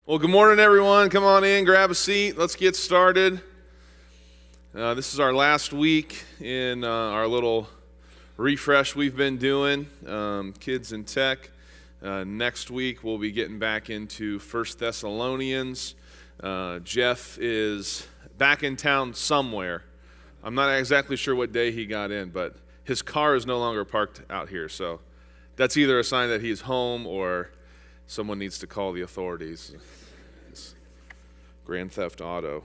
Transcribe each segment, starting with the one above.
Well, good morning, everyone. Come on in, grab a seat. Let's get started. This is our last week in our little refresh we've been doing, Kids in Tech. Next week, we'll be getting back into 1 Thessalonians. Jeff is back in town somewhere. I'm not exactly sure what day he got in, but his car is no longer parked out here. So that's either a sign that he's home or someone needs to call the authorities. It's Grand Theft Auto.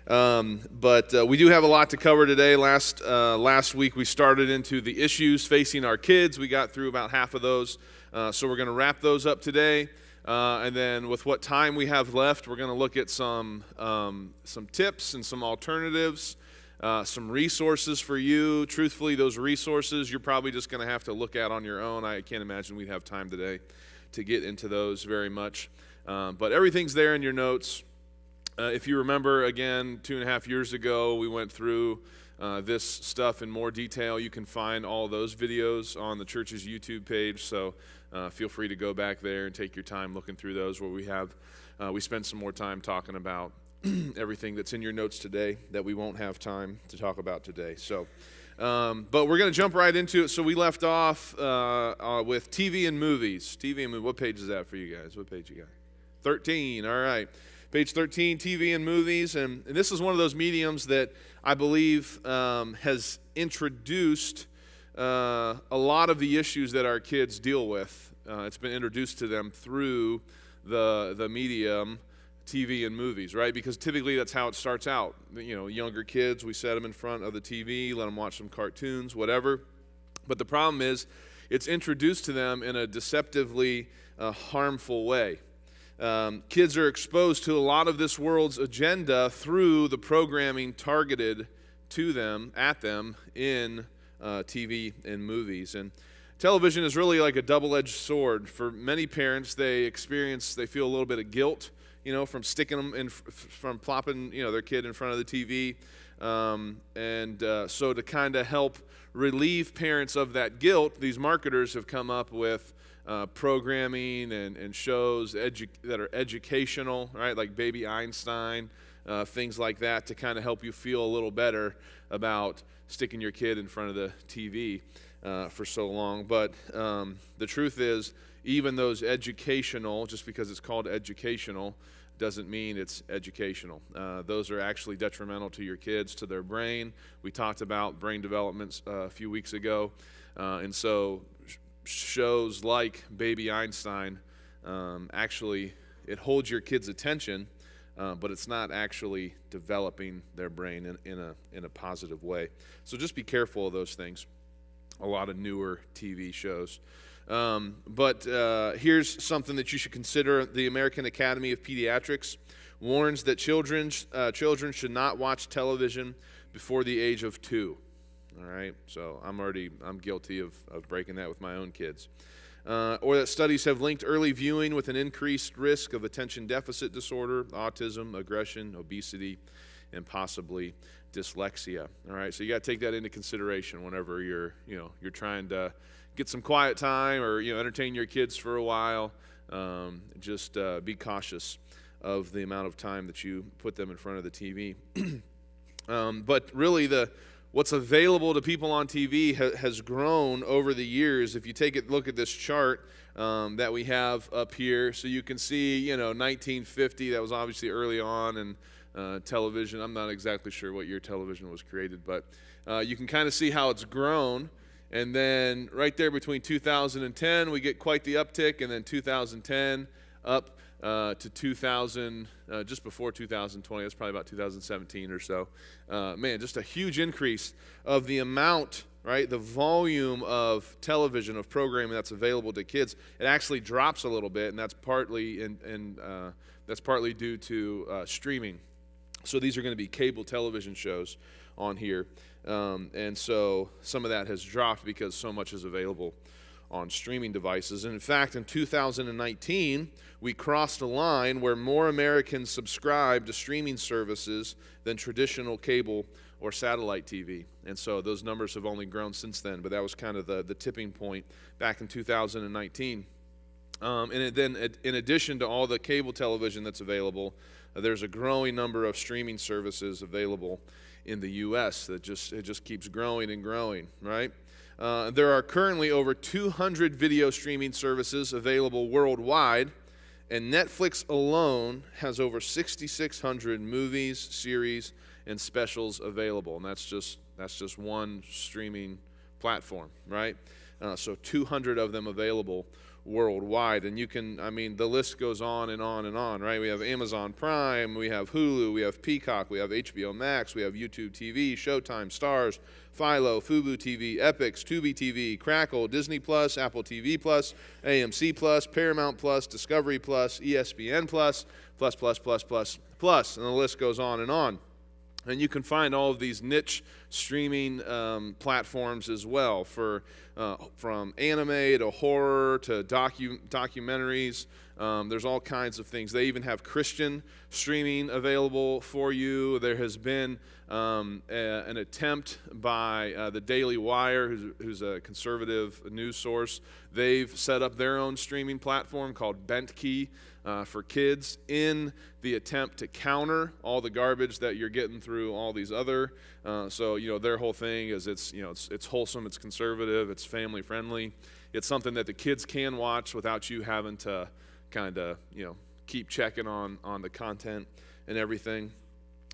But we do have a lot to cover today. Last week we started into the issues facing our kids. We got through about half of those. So we're going to wrap those up today. And then with what time we have left, we're going to look at some tips and some alternatives, some resources for you. Truthfully, those resources you're probably just going to have to look at on your own. I can't imagine we'd have time today to get into those very much. But everything's there in your notes. If you remember, again, 2.5 years ago, we went through this stuff in more detail. You can find all those videos on the church's YouTube page, so feel free to go back there and take your time looking through those, where we spend some more time talking about everything that's in your notes today that we won't have time to talk about today. So, but we're going to jump right into it. So we left off with TV and movies. TV and movies. What page is that for you guys? What page you got? 13. All right. Page 13, TV and movies. And this is one of those mediums that I believe has introduced a lot of the issues that our kids deal with. It's been introduced to them through the medium, TV and movies, right? Because typically that's how it starts out. You know, younger kids, we set them in front of the TV, let them watch some cartoons, whatever. But the problem is it's introduced to them in a deceptively harmful way. Kids are exposed to a lot of this world's agenda through the programming targeted to them, at them, in TV and movies. And television is really like a double-edged sword. For many parents, they feel a little bit of guilt, from sticking them from plopping, their kid in front of the TV. So to kind of help relieve parents of that guilt, these marketers have come up with programming and shows that are educational, right? Like Baby Einstein, things like that, to kind of help you feel a little better about sticking your kid in front of the TV for so long. But the truth is, even those educational, just because it's called educational, doesn't mean it's educational. Those are actually detrimental to your kids, to their brain. We talked about brain development a few weeks ago. And so shows like Baby Einstein, actually, it holds your kids' attention, but it's not actually developing their brain in a positive way. So just be careful of those things. A lot of newer TV shows. But here's something that you should consider. The American Academy of Pediatrics warns that children should not watch television before the age of 2. All right, so I'm guilty of breaking that with my own kids. Or that studies have linked early viewing with an increased risk of attention deficit disorder, autism, aggression, obesity, and possibly dyslexia. All right, so you got to take that into consideration whenever you're trying to get some quiet time or entertain your kids for a while. Just be cautious of the amount of time that you put them in front of the TV. But really, what's available to people on TV has grown over the years. If you look at this chart that we have up here, so you can see, 1950, that was obviously early on in television. I'm not exactly sure what year television was created, but you can kind of see how it's grown. And then right there between 2010, we get quite the uptick, and then 2010 up to 2000, just before 2020. That's probably about 2017 or so. Just a huge increase of the amount, right? The volume of television, of programming that's available to kids. It actually drops a little bit, and that's partly due to streaming. So these are going to be cable television shows on here. And so some of that has dropped because so much is available on streaming devices. And in fact, in 2019, we crossed a line where more Americans subscribe to streaming services than traditional cable or satellite TV. And so those numbers have only grown since then, but that was kind of the tipping point back in 2019. In addition to all the cable television that's available, there's a growing number of streaming services available in the U.S. It just keeps growing and growing, right? There are currently over 200 video streaming services available worldwide, and Netflix alone has over 6,600 movies, series, and specials available, and that's just one streaming platform, right? So 200 of them available worldwide, and the list goes on and on and on, right? We have Amazon Prime, we have Hulu, we have Peacock, we have HBO Max, we have YouTube TV, Showtime, Starz, Philo, Fubo TV, Epix, Tubi TV, Crackle, Disney Plus, Apple TV Plus, AMC Plus, Paramount Plus, Discovery Plus, ESPN Plus, plus, and the list goes on and on. And you can find all of these niche streaming platforms as well, from anime to horror to documentaries. There's all kinds of things. They even have Christian streaming available for you. There has been an attempt by the Daily Wire, who's a conservative news source. They've set up their own streaming platform called BentKey for kids in the attempt to counter all the garbage that you're getting through all these other. So their whole thing is it's wholesome, it's conservative, it's family friendly. It's something that the kids can watch without you having to kind of keep checking on the content and everything.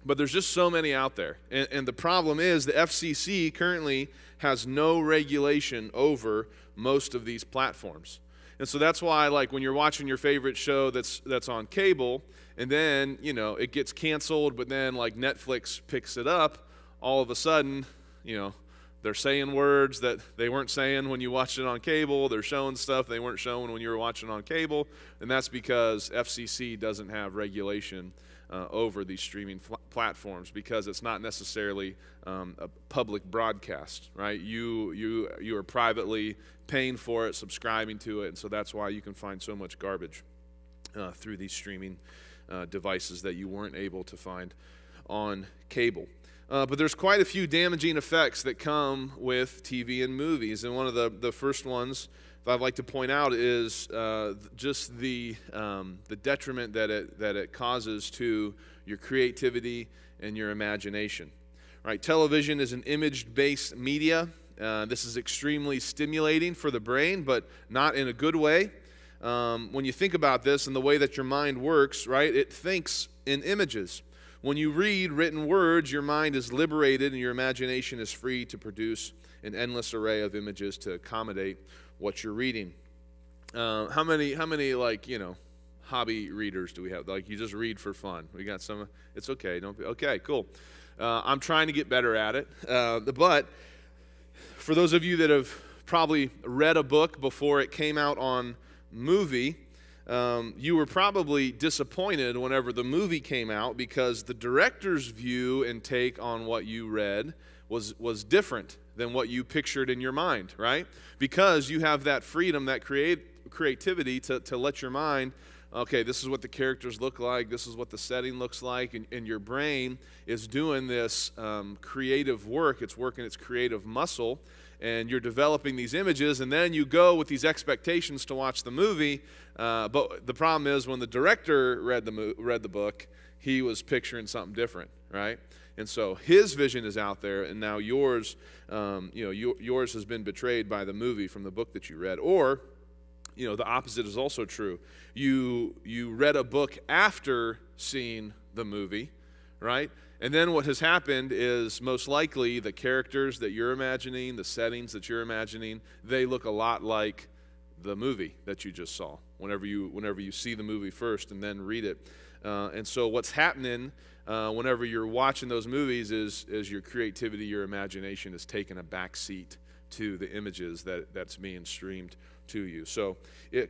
But there's just so many out there. And the problem is the FCC currently has no regulation over most of these platforms. And so that's why, like, when you're watching your favorite show that's on cable, and then, it gets canceled, but then, like, Netflix picks it up, all of a sudden, they're saying words that they weren't saying when you watched it on cable. They're showing stuff they weren't showing when you were watching on cable. And that's because FCC doesn't have regulation over these streaming platforms, because it's not necessarily a public broadcast, right? You are privately paying for it, subscribing to it, and so that's why you can find so much garbage through these streaming devices that you weren't able to find on cable. But there's quite a few damaging effects that come with TV and movies, and one of the first ones that I'd like to point out is just the detriment that it causes to your creativity and your imagination. Right? Television is an image-based media. This is extremely stimulating for the brain, but not in a good way. When you think about this and the way that your mind works, right, it thinks in images. When you read written words, your mind is liberated and your imagination is free to produce an endless array of images to accommodate what you're reading. How many hobby readers do we have? Like, you just read for fun. We got some. It's okay. Okay, cool. I'm trying to get better at it. But for those of you that have probably read a book before it came out on movie, you were probably disappointed whenever the movie came out, because the director's view and take on what you read was different than what you pictured in your mind, right? Because you have that freedom, that creativity to let your mind, okay, this is what the characters look like, this is what the setting looks like, and your brain is doing this creative work. It's working its creative muscle, and you're developing these images, and then you go with these expectations to watch the movie. But the problem is, when the director read the book, he was picturing something different, right? And so his vision is out there, and now yours, yours has been betrayed by the movie from the book that you read. Or, the opposite is also true. You read a book after seeing the movie, right? And then what has happened is, most likely the characters that you're imagining, the settings that you're imagining, they look a lot like the movie that you just saw whenever you see the movie first and then read it. And so what's happening whenever you're watching those movies is your creativity, your imagination is taking a back seat to the images that's being streamed to you. So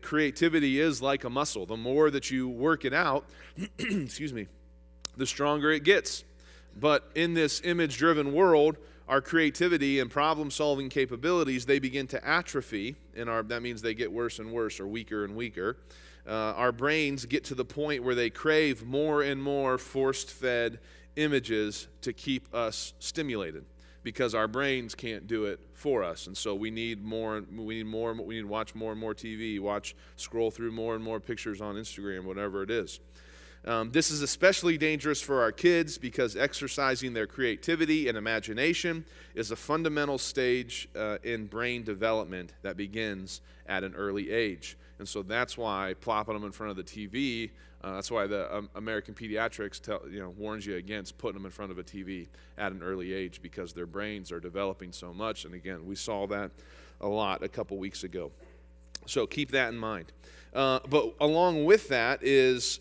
creativity is like a muscle. The more that you work it out, excuse me, the stronger it gets. But in this image-driven world, our creativity and problem-solving capabilities, they begin to atrophy, and that means they get worse and worse, or weaker and weaker. Our brains get to the point where they crave more and more forced-fed images to keep us stimulated, because our brains can't do it for us. And so we need more, we need to watch more and more TV, scroll through more and more pictures on Instagram, whatever it is. This is especially dangerous for our kids because exercising their creativity and imagination is a fundamental stage in brain development that begins at an early age. And so that's why plopping them in front of the TV, that's why the American Pediatrics warns you against putting them in front of a TV at an early age, because their brains are developing so much. And again, we saw that a lot a couple weeks ago. So keep that in mind. But along with that is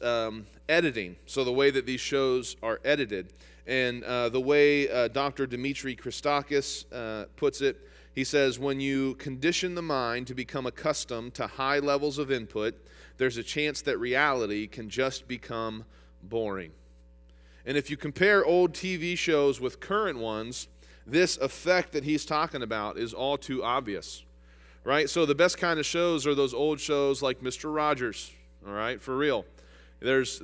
editing. So the way that these shows are edited. And the way Dr. Dimitri Christakis puts it, he says, when you condition the mind to become accustomed to high levels of input, there's a chance that reality can just become boring. And if you compare old TV shows with current ones, this effect that he's talking about is all too obvious. Right? So the best kind of shows are those old shows like Mr. Rogers, all right, for real. There's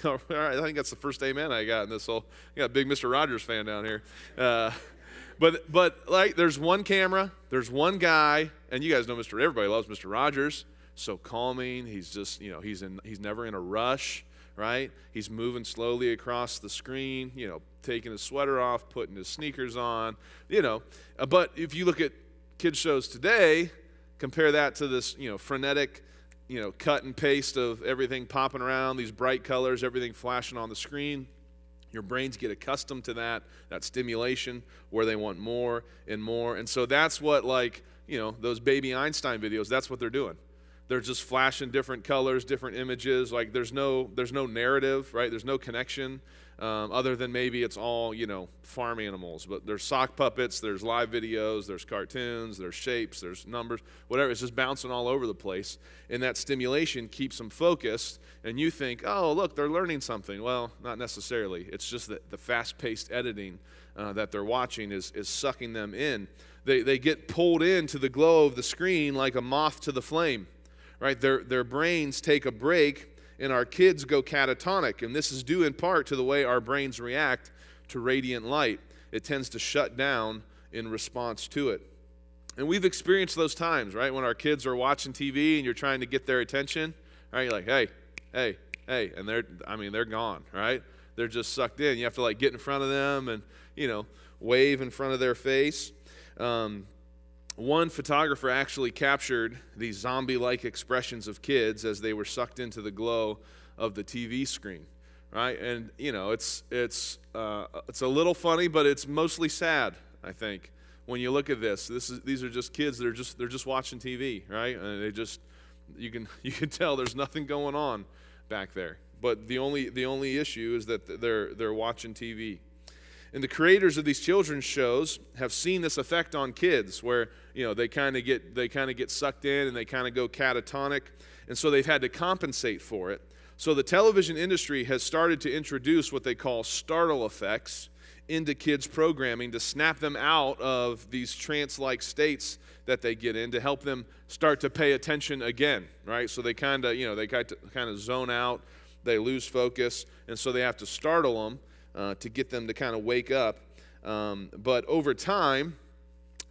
all right, I think that's the first amen I got in this whole, I got a big Mr. Rogers fan down here. But like, there's one camera, there's one guy, and you guys know everybody loves Mr. Rogers. So calming, he's just, he's never in a rush, right? He's moving slowly across the screen, taking his sweater off, putting his sneakers on, But if you look at kids shows today, compare that to this, frenetic, cut and paste of everything popping around, these bright colors, everything flashing on the screen. Your brains get accustomed to that stimulation where they want more and more. And so that's what, those baby Einstein videos, that's what they're doing. They're just flashing different colors, different images. Like there's no narrative, right? There's no connection. Other than maybe it's all, farm animals. But there's sock puppets, there's live videos, there's cartoons, there's shapes, there's numbers, whatever. It's just bouncing all over the place. And that stimulation keeps them focused. And you think, oh, look, they're learning something. Well, not necessarily. It's just that the fast-paced editing that they're watching is sucking them in. They get pulled into the glow of the screen like a moth to the flame. Right? Their brains take a break, and our kids go catatonic, and this is due in part to the way our brains react to radiant light. It tends to shut down in response to it. And we've experienced those times, right, when our kids are watching TV and you're trying to get their attention, right? You're like, hey, and they're gone, right? They're just sucked in. You have to get in front of them and, wave in front of their face. One photographer actually captured these zombie-like expressions of kids as they were sucked into the glow of the TV screen, right? And it's a little funny, but it's mostly sad, I think, when you look at this. These are just kids. They're just watching TV, right? And you can tell there's nothing going on back there. But the only issue is that they're watching TV. And the creators of these children's shows have seen this effect on kids where, they kind of get sucked in and they kind of go catatonic. And so they've had to compensate for it. So the television industry has started to introduce what they call startle effects into kids' programming to snap them out of these trance-like states that they get in, to help them start to pay attention again, right? So they kind of zone out, they lose focus, and so they have to startle them to get them to kind of wake up. But over time,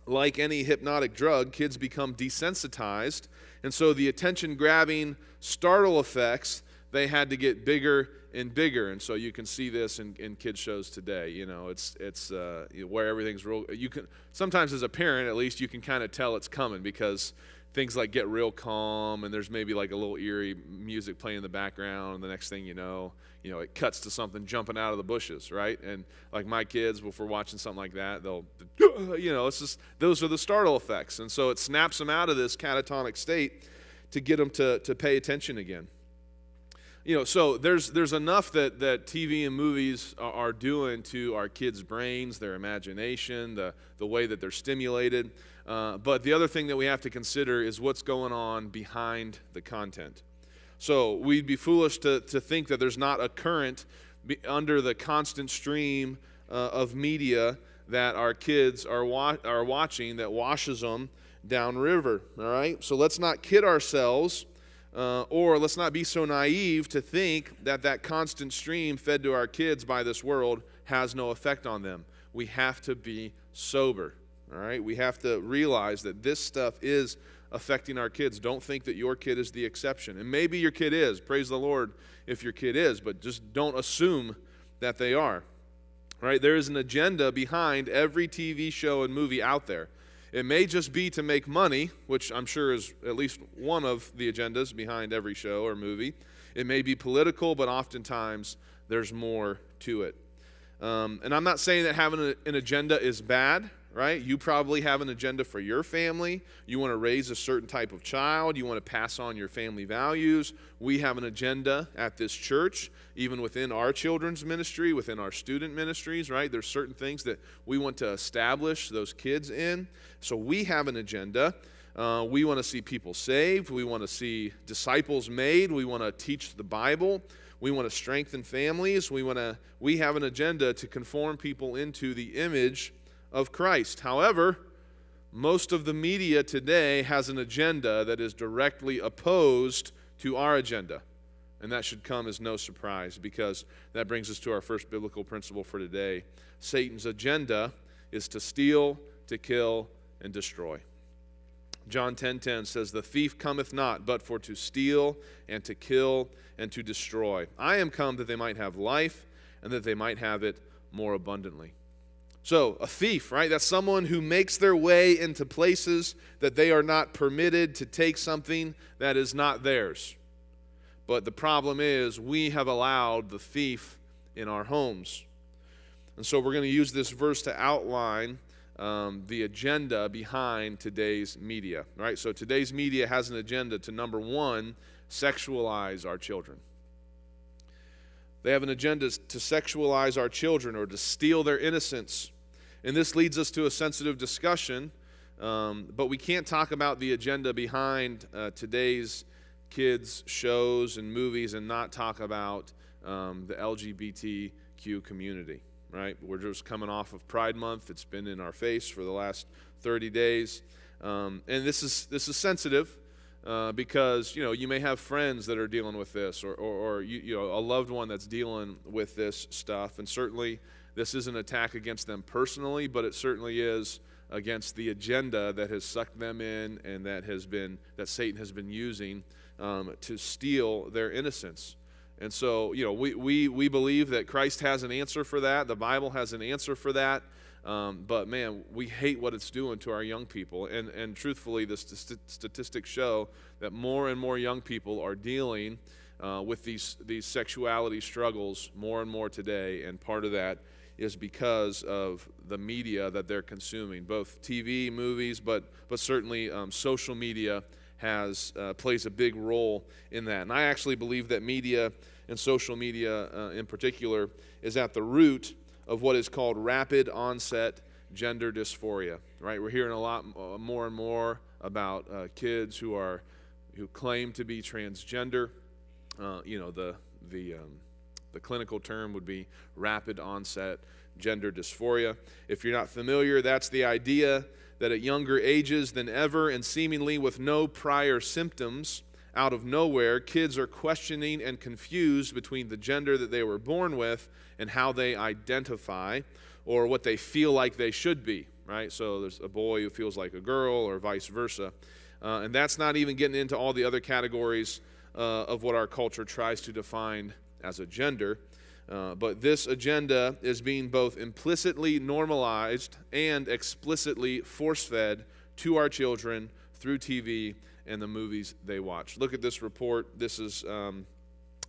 like any hypnotic drug, kids become desensitized. And so the attention-grabbing startle effects, they had to get bigger and bigger. And so you can see this in kids' shows today. It's where everything's real. You can sometimes, as a parent, at least, you can kind of tell it's coming because things get real calm, and there's maybe a little eerie music playing in the background, and the next thing you know, it cuts to something jumping out of the bushes, right? And my kids, if we're watching something like that, they'll, it's just, those are the startle effects. And so it snaps them out of this catatonic state to get them to pay attention again. So there's enough that TV and movies are doing to our kids' brains, their imagination, the way that they're stimulated. But the other thing that we have to consider is what's going on behind the content. So we'd be foolish to think that there's not a current under the constant stream of media that our kids are watching that washes them downriver, all right? So let's not kid ourselves, or let's not be so naive to think that constant stream fed to our kids by this world has no effect on them. We have to be sober. All right, we have to realize that this stuff is affecting our kids. Don't think that your kid is the exception. And maybe your kid is. Praise the Lord if your kid is, but just don't assume that they are. All right, there is an agenda behind every TV show and movie out there. It may just be to make money, which I'm sure is at least one of the agendas behind every show or movie. It may be political, but oftentimes there's more to it. And I'm not saying that having an agenda is bad, right? You probably have an agenda for your family. You want to raise a certain type of child. You want to pass on your family values. We have an agenda at this church, even within our children's ministry, within our student ministries, right? There's certain things that we want to establish those kids in. So we have an agenda. We want to see people saved. We want to see disciples made. We want to teach the Bible. We want to strengthen families. We have an agenda to conform people into the image of Christ. However, most of the media today has an agenda that is directly opposed to our agenda. And that should come as no surprise, because that brings us to our first biblical principle for today. Satan's agenda is to steal, to kill, and destroy. John 10:10 says, "The thief cometh not, but for to steal, and to kill, and to destroy. I am come that they might have life, and that they might have it more abundantly." So, a thief, right? That's someone who makes their way into places that they are not permitted to take something that is not theirs. But the problem is, we have allowed the thief in our homes. And so we're going to use this verse to outline the agenda behind today's media. Right? So today's media has an agenda to, number one, sexualize our children. They have an agenda to sexualize our children or to steal their innocence. And this leads us to a sensitive discussion, but we can't talk about the agenda behind today's kids' shows and movies and not talk about the LGBTQ community, right? We're just coming off of Pride Month. It's been in our face for the last 30 days. And this is sensitive because, you may have friends that are dealing with this or a loved one that's dealing with this stuff. And certainly this is an attack against them personally, but it certainly is against the agenda that has sucked them in and that Satan has been using to steal their innocence. And so, we believe that Christ has an answer for that. The Bible has an answer for that. But man, we hate what it's doing to our young people. And truthfully, the statistics show that more and more young people are dealing with these sexuality struggles more and more today. And part of that is because of the media that they're consuming, both TV, movies, but certainly social media plays a big role in that. And I actually believe that media and social media in particular is at the root of what is called rapid onset gender dysphoria. Right? We're hearing a lot more and more about kids who claim to be transgender. The clinical term would be rapid onset gender dysphoria. If you're not familiar, that's the idea that at younger ages than ever and seemingly with no prior symptoms, out of nowhere, kids are questioning and confused between the gender that they were born with and how they identify or what they feel like they should be, right? So there's a boy who feels like a girl or vice versa. And that's not even getting into all the other categories of what our culture tries to define as a gender. But this agenda is being both implicitly normalized and explicitly force-fed to our children through TV and the movies they watch. Look at this report. This is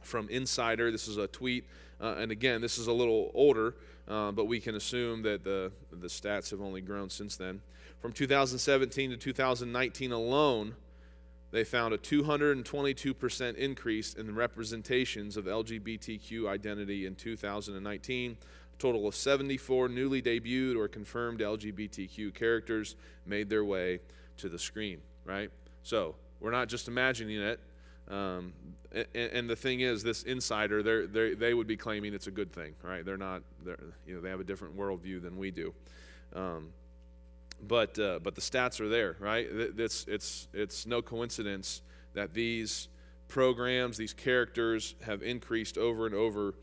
from Insider. This is a tweet. And again, this is a little older, but we can assume that the stats have only grown since then. From 2017 to 2019 alone, they found a 222% increase in the representations of LGBTQ identity in 2019. A total of 74 newly debuted or confirmed LGBTQ characters made their way to the screen, right? So we're not just imagining it. And the thing is, this Insider, they would be claiming it's a good thing, right? They have a different worldview than we do. But the stats are there, right? It's no coincidence that these programs, these characters have increased over and over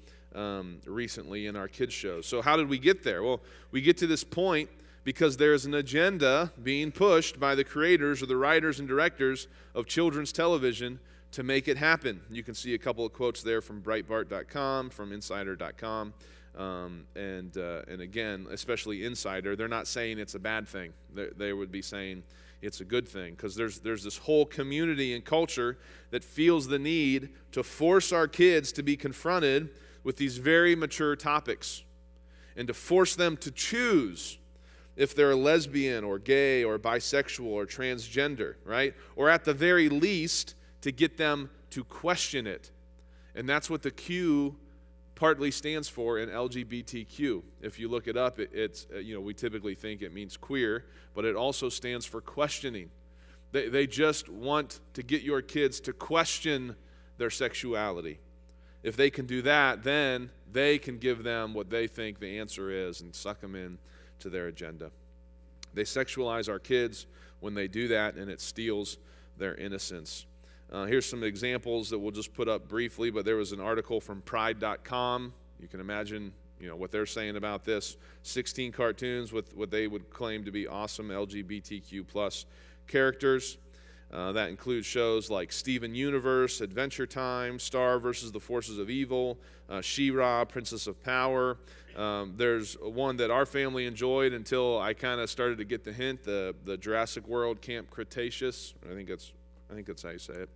recently in our kids' shows. So how did we get there? Well, we get to this point because there's an agenda being pushed by the creators or the writers and directors of children's television to make it happen. You can see a couple of quotes there from Breitbart.com, from Insider.com, and again, especially Insider, they're not saying it's a bad thing. They would be saying it's a good thing, because there's this whole community and culture that feels the need to force our kids to be confronted with these very mature topics and to force them to choose if they're lesbian or gay or bisexual or transgender, right? Or at the very least, to get them to question it. And that's what the Q partly stands for in LGBTQ. If you look it up, it's we typically think it means queer, but it also stands for questioning. They just want to get your kids to question their sexuality. If they can do that, then they can give them what they think the answer is and suck them in to their agenda. They sexualize our kids when they do that, and it steals their innocence. Here's some examples that we'll just put up briefly, but there was an article from Pride.com. You can imagine, what they're saying about this. 16 cartoons with what they would claim to be awesome LGBTQ plus characters. That includes shows like Steven Universe, Adventure Time, Star versus the Forces of Evil, She-Ra, Princess of Power. There's one that our family enjoyed until I kind of started to get the hint, the Jurassic World Camp Cretaceous. I think that's how you say it.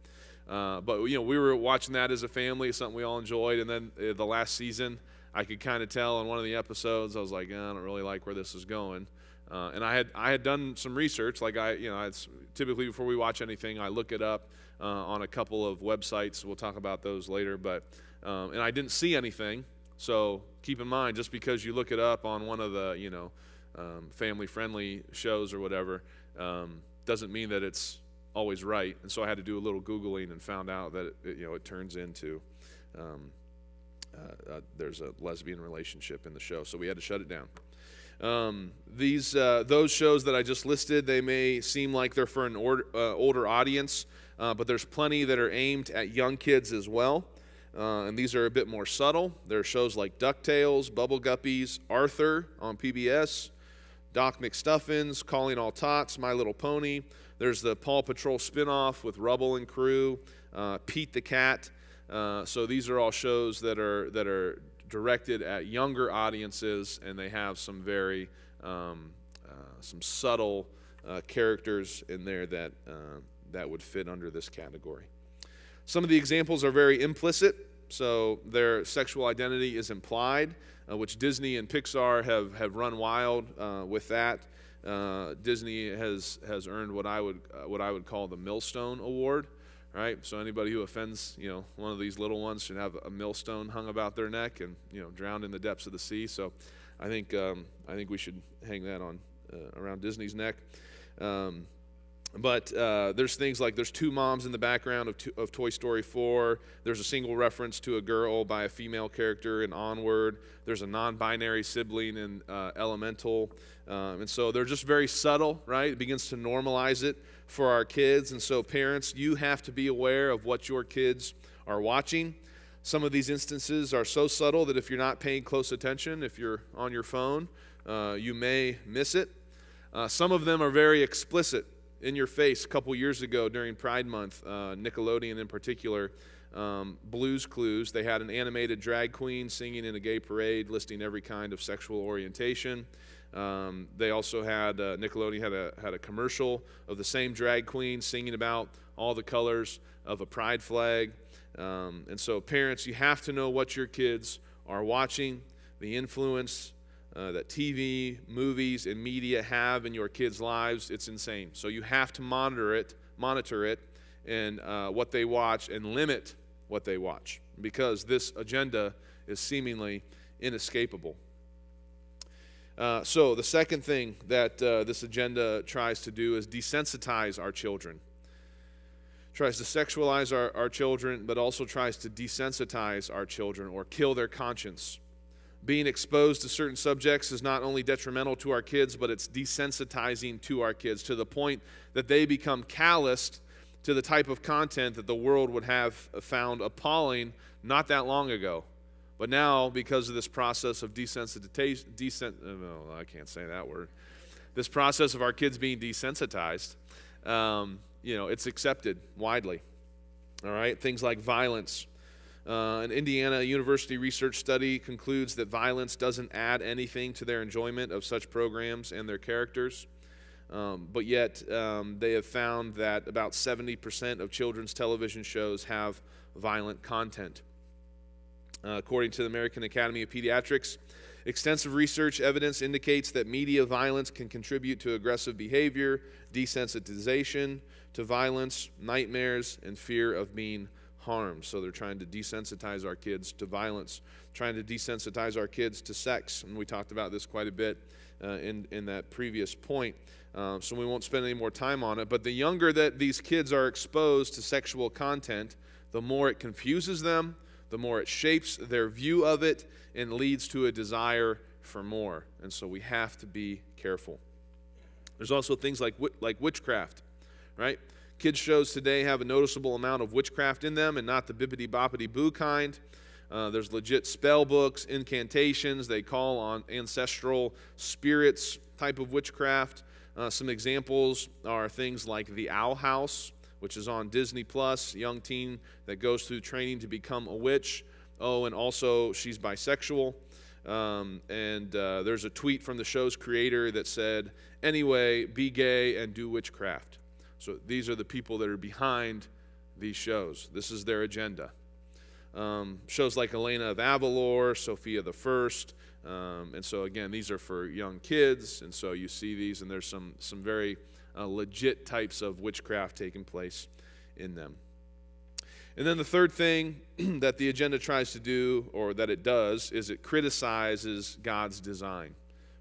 But we were watching that as a family, something we all enjoyed. And then the last season, I could kind of tell in one of the episodes, I was like, I don't really like where this is going. And I had done some research, like it's typically before we watch anything, I look it up on a couple of websites. We'll talk about those later. But and I didn't see anything. So keep in mind, just because you look it up on one of the family-friendly shows or whatever, doesn't mean that it's always right. And so I had to do a little Googling and found out that it turns into there's a lesbian relationship in the show. So we had to shut it down. Those shows that I just listed, they may seem like they're for an older audience, but there's plenty that are aimed at young kids as well. And these are a bit more subtle. There are shows like DuckTales, Bubble Guppies, Arthur on PBS, Doc McStuffins, Calling All Tots, My Little Pony. There's the Paw Patrol spinoff with Rubble and Crew, Pete the Cat. So these are all shows that are directed at younger audiences, and they have some very some subtle characters in there that would fit under this category. Some of the examples are very implicit, so their sexual identity is implied, which Disney and Pixar have run wild with that. Disney has earned what I would call the Millstone Award, right? So anybody who offends one of these little ones should have a millstone hung about their neck and drowned in the depths of the sea. So I think we should hang that on around Disney's neck. But there's things like there's two moms in the background of Toy Story 4. There's a single reference to a girl by a female character in Onward. There's a non-binary sibling in Elemental. And so they're just very subtle, right? It begins to normalize it for our kids. And so parents, you have to be aware of what your kids are watching. Some of these instances are so subtle that if you're not paying close attention, if you're on your phone, you may miss it. Some of them are very explicit. In your face, a couple years ago during Pride Month, Nickelodeon in particular, Blue's Clues, they had an animated drag queen singing in a gay parade listing every kind of sexual orientation. They also had, Nickelodeon had a commercial of the same drag queen singing about all the colors of a pride flag. And so parents, you have to know what your kids are watching, the influence that TV, movies, and media have in your kids' lives. It's insane. So you have to monitor it, and what they watch, and limit what they watch, because this agenda is seemingly inescapable. So the second thing that this agenda tries to do is desensitize our children. Tries to sexualize our children, but also tries to desensitize our children or kill their conscience. Being exposed to certain subjects is not only detrimental to our kids, but it's desensitizing to our kids to the point that they become calloused to the type of content that the world would have found appalling not that long ago. But now, because of this process of desensitization, I can't say that word. this process of our kids being desensitized, it's accepted widely. All right, things like violence. An Indiana University research study concludes that violence doesn't add anything to their enjoyment of such programs and their characters. But yet they have found that about 70% of children's television shows have violent content. According to the American Academy of Pediatrics, extensive research evidence indicates that media violence can contribute to aggressive behavior, desensitization to violence, nightmares, and fear of being harmed. So they're trying to desensitize our kids to violence, trying to desensitize our kids to sex, and we talked about this quite a bit in that previous point. So we won't spend any more time on it, but the younger that these kids are exposed to sexual content, the more it confuses them, the more it shapes their view of it and leads to a desire for more. And so we have to be careful. There's also things like witchcraft, right? Kids shows today have a noticeable amount of witchcraft in them, and not the bippity-boppity-boo kind. There's legit spell books, incantations. They call on ancestral spirits type of witchcraft. Some examples are things like The Owl House, which is on Disney Plus, young teen that goes through training to become a witch. Oh, and also she's bisexual. There's a tweet from the show's creator that said, "Anyway, be gay and do witchcraft." So these are the people that are behind these shows. This is their agenda. Shows like Elena of Avalor, Sophia the First. And so again, these are for young kids. And so you see these, and there's some very legit types of witchcraft taking place in them. And then the third thing that the agenda tries to do, or that it does, is it criticizes God's design,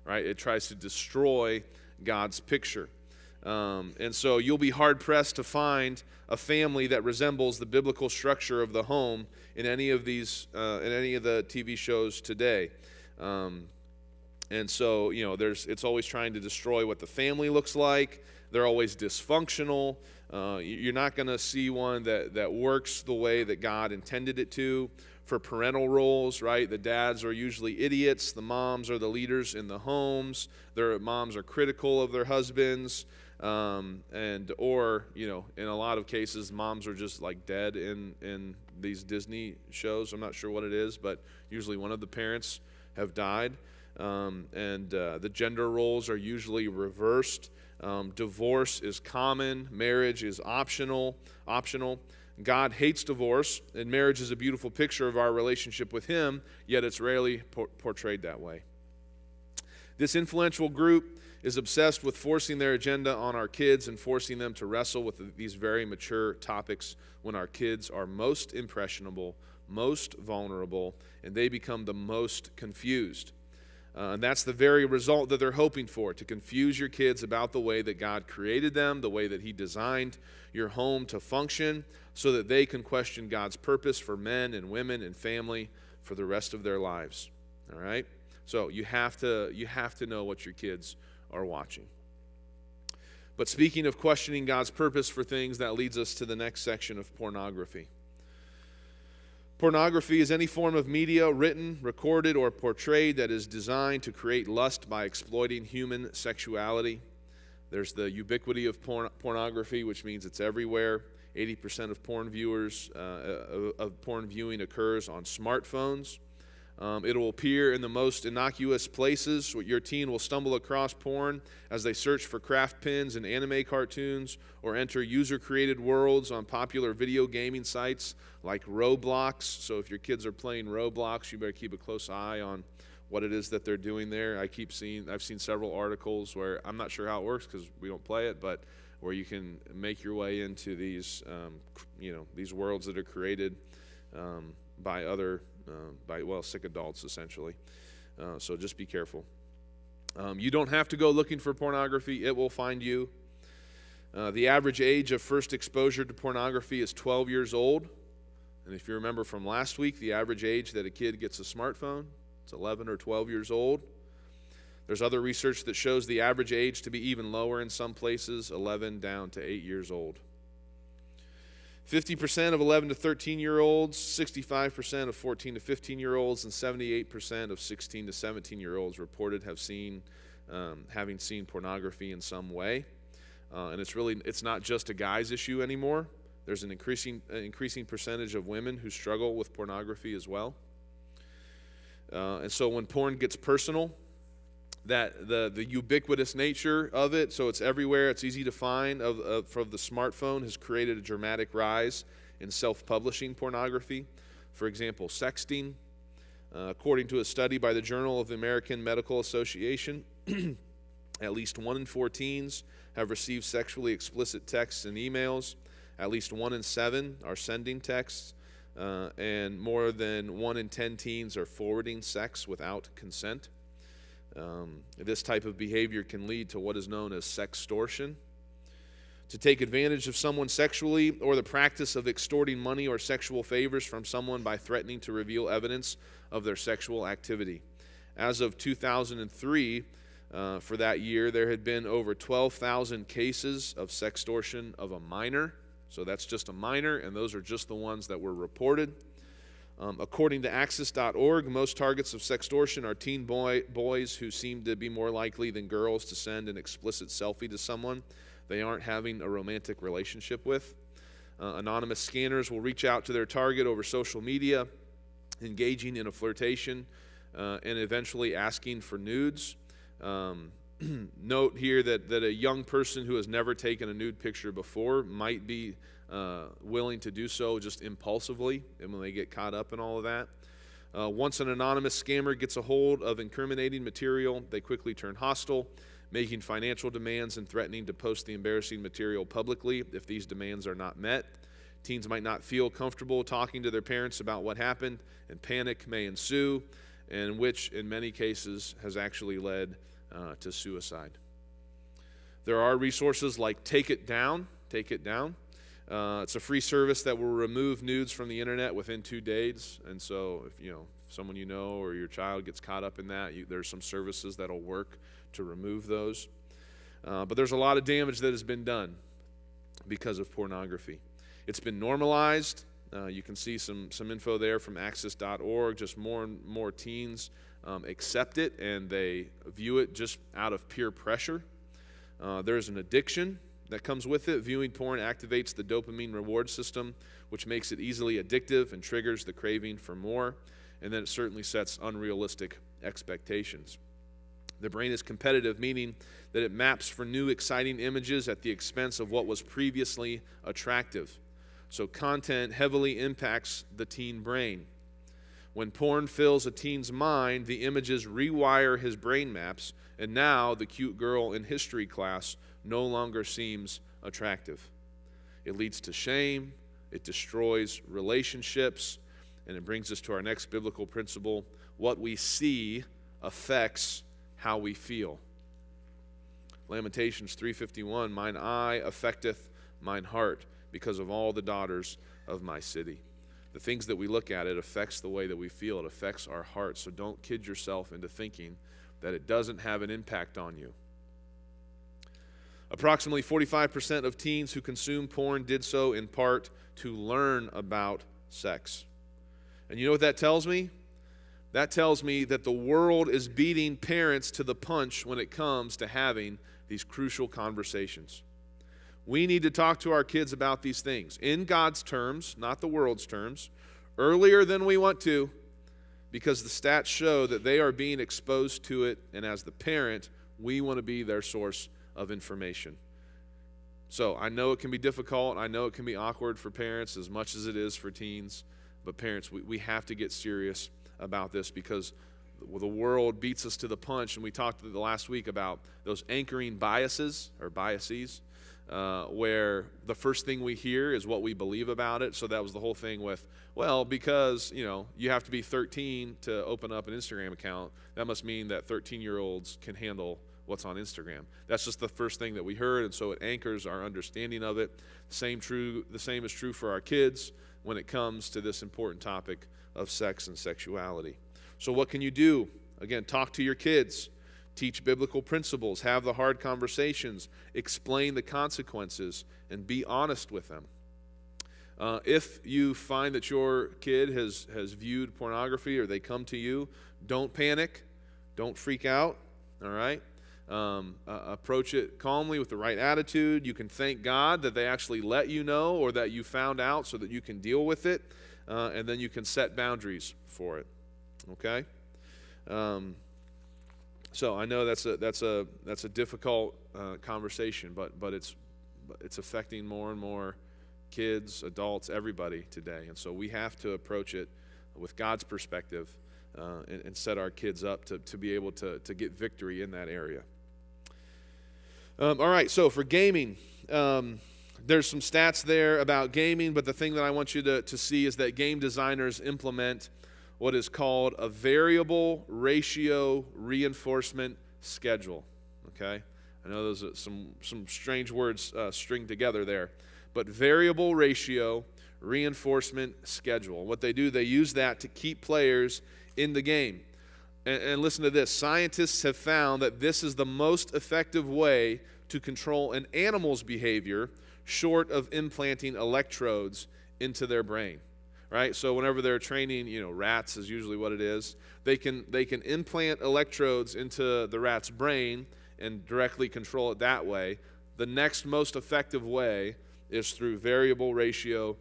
right? It tries to destroy God's picture. And so you'll be hard-pressed to find a family that resembles the biblical structure of the home in any of the TV shows today. And so, it's always trying to destroy what the family looks like. They're always dysfunctional. You're not going to see one that works the way that God intended it to. For parental roles, right? The dads are usually idiots. The moms are the leaders in the homes. Their moms are critical of their husbands. In a lot of cases, moms are just like dead in these Disney shows. I'm not sure what it is, but usually one of the parents have died. The gender roles are usually reversed. Divorce is common. Marriage is optional. God hates divorce, and marriage is a beautiful picture of our relationship with Him, yet it's rarely portrayed that way. This influential group is obsessed with forcing their agenda on our kids and forcing them to wrestle with these very mature topics when our kids are most impressionable, most vulnerable, and they become the most confused. And that's the very result that they're hoping for, to confuse your kids about the way that God created them, the way that He designed your home to function, so that they can question God's purpose for men and women and family for the rest of their lives. All right? So you have to know what your kids are watching. But speaking of questioning God's purpose for things, that leads us to the next section of pornography. Pornography is any form of media written, recorded, or portrayed that is designed to create lust by exploiting human sexuality. There's the ubiquity of pornography, which means it's everywhere. 80% of porn viewing occurs on smartphones. It will appear in the most innocuous places. Your teen will stumble across porn as they search for craft pins and anime cartoons, or enter user-created worlds on popular video gaming sites like Roblox. So if your kids are playing Roblox, you better keep a close eye on what it is that they're doing there. I've seen several articles where, I'm not sure how it works because we don't play it, but where you can make your way into these worlds that are created by sick adults, essentially. So just be careful. You don't have to go looking for pornography. It will find you. The average age of first exposure to pornography is 12 years old. And if you remember from last week, the average age that a kid gets a smartphone, it's 11 or 12 years old. There's other research that shows the average age to be even lower in some places, 11 down to 8 years old. 50% of 11 to 13-year-olds, 65% of 14 to 15-year-olds, and 78% of 16 to 17-year-olds reported have seen having seen pornography in some way. And it's not just a guy's issue anymore. There's an increasing percentage of women who struggle with pornography as well. And so when porn gets personal, that the ubiquitous nature of it, so it's everywhere, it's easy to find, from the smartphone, has created a dramatic rise in self-publishing pornography. For example, sexting. According to a study by the Journal of the American Medical Association, at least 1 in 4 teens have received sexually explicit texts and emails. At least 1 in 7 are sending texts, and more than 1 in 10 teens are forwarding sex without consent. This type of behavior can lead to what is known as sextortion. To take advantage of someone sexually, or the practice of extorting money or sexual favors from someone by threatening to reveal evidence of their sexual activity. As of 2003, for that year, there had been over 12,000 cases of sextortion of a minor. So that's just a minor, and those are just the ones that were reported. According to Access.org, most targets of sextortion are teen boys who seem to be more likely than girls to send an explicit selfie to someone they aren't having a romantic relationship with. Anonymous scanners will reach out to their target over social media, engaging in a flirtation, and eventually asking for nudes. Note here that a young person who has never taken a nude picture before might be willing to do so just impulsively, and when they get caught up in all of that. Once an anonymous scammer gets a hold of incriminating material, they quickly turn hostile, making financial demands and threatening to post the embarrassing material publicly if these demands are not met. Teens might not feel comfortable talking to their parents about what happened, and panic may ensue, and which in many cases has actually led to suicide. There are resources like Take It Down. Take It Down. It's a free service that will remove nudes from the internet within 2 days. And so if someone you know or your child gets caught up in that, there's some services that'll work to remove those. But there's a lot of damage that has been done because of pornography. It's been normalized. You can see some info there from Access.org. Just more and more teens accept it, and they view it just out of peer pressure. There's an addiction that comes with it. Viewing porn activates the dopamine reward system, which makes it easily addictive and triggers the craving for more. And then it certainly sets unrealistic expectations. The brain is competitive, meaning that it maps for new exciting images at the expense of what was previously attractive. So content heavily impacts the teen brain. When porn fills a teen's mind, the images rewire his brain maps, and now the cute girl in history class no longer seems attractive. It leads to shame, it destroys relationships, and it brings us to our next biblical principle: what we see affects how we feel. Lamentations 3:51, mine eye affecteth mine heart, because of all the daughters of my city. The things that we look at, it affects the way that we feel. It affects our hearts. So don't kid yourself into thinking that it doesn't have an impact on you. Approximately 45% of teens who consume porn did so in part to learn about sex. And you know what that tells me? That tells me that the world is beating parents to the punch when it comes to having these crucial conversations. We need to talk to our kids about these things in God's terms, not the world's terms, earlier than we want to, because the stats show that they are being exposed to it, and as the parent, we want to be their source of information. So I know it can be difficult. I know it can be awkward for parents as much as it is for teens, but parents, we have to get serious about this, because the world beats us to the punch, and we talked the last week about those anchoring biases, or biases, where the first thing we hear is what we believe about it. So that was the whole thing with, well, because you have to be 13 to open up an Instagram account, that must mean that 13-year-olds can handle what's on Instagram. That's just the first thing that we heard, and so it anchors our understanding of it. The same is true for our kids when it comes to this important topic of sex and sexuality. So what can you do? Again, talk to your kids. Teach biblical principles, have the hard conversations, explain the consequences, and be honest with them. If you find that your kid has viewed pornography, or they come to you, don't panic, don't freak out, all right? approach it calmly with the right attitude. You can thank God that they actually let you know or that you found out so that you can deal with it, and then you can set boundaries for it. Okay? So I know that's a difficult conversation, but it's affecting more and more kids, adults, everybody today, and so we have to approach it with God's perspective and set our kids up to be able to get victory in that area. All right, so for gaming, there's some stats there about gaming, but the thing that I want you to see is that game designers implement what is called a variable ratio reinforcement schedule. Okay? I know those are some strange words stringed together there, but variable ratio reinforcement schedule. What they do, they use that to keep players in the game. And listen to this. Scientists have found that this is the most effective way to control an animal's behavior short of implanting electrodes into their brain. Right? So whenever they're training, rats is usually what it is. They can implant electrodes into the rat's brain and directly control it that way. The next most effective way is through variable ratio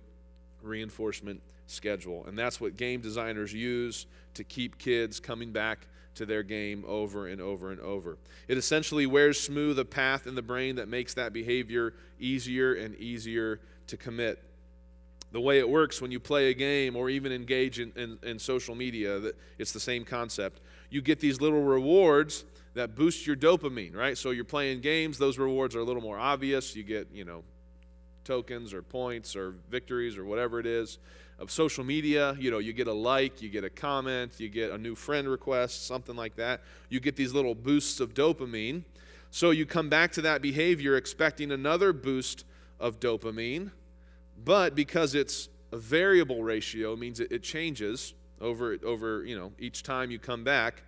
reinforcement schedule. And that's what game designers use to keep kids coming back to their game over and over and over. It essentially wears smooth a path in the brain that makes that behavior easier and easier to commit. The way it works when you play a game or even engage in social media, it's the same concept. You get these little rewards that boost your dopamine, right? So you're playing games, those rewards are a little more obvious. You get, tokens or points or victories or whatever it is. Of social media, you get a like, you get a comment, you get a new friend request, something like that. You get these little boosts of dopamine. So you come back to that behavior expecting another boost of dopamine, but because it's a variable ratio, means it changes over each time you come back,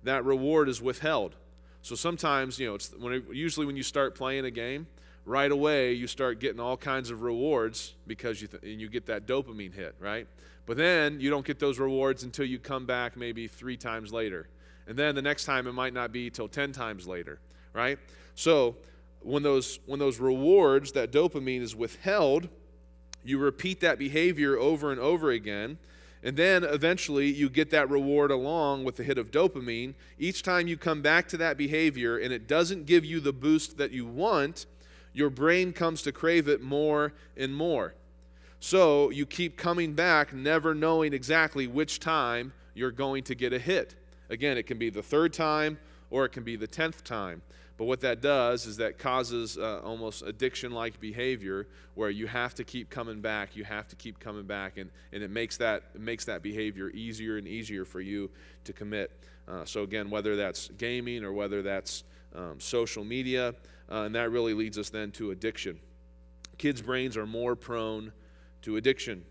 that reward is withheld. So sometimes, it's usually when you start playing a game, right away you start getting all kinds of rewards because you get that dopamine hit, right? But then you don't get those rewards until you come back maybe 3 times later. And then the next time it might not be till 10 times later, right? So when those rewards, that dopamine is withheld, you repeat that behavior over and over again, and then eventually you get that reward along with the hit of dopamine. Each time you come back to that behavior and it doesn't give you the boost that you want, your brain comes to crave it more and more. So you keep coming back, never knowing exactly which time you're going to get a hit. Again, it can be the 3rd time or it can be the 10th time. But what that does is that causes almost addiction-like behavior where you have to keep coming back, and it makes that behavior easier and easier for you to commit. So again, whether that's gaming or whether that's social media, and that really leads us then to addiction. Kids' brains are more prone to addiction.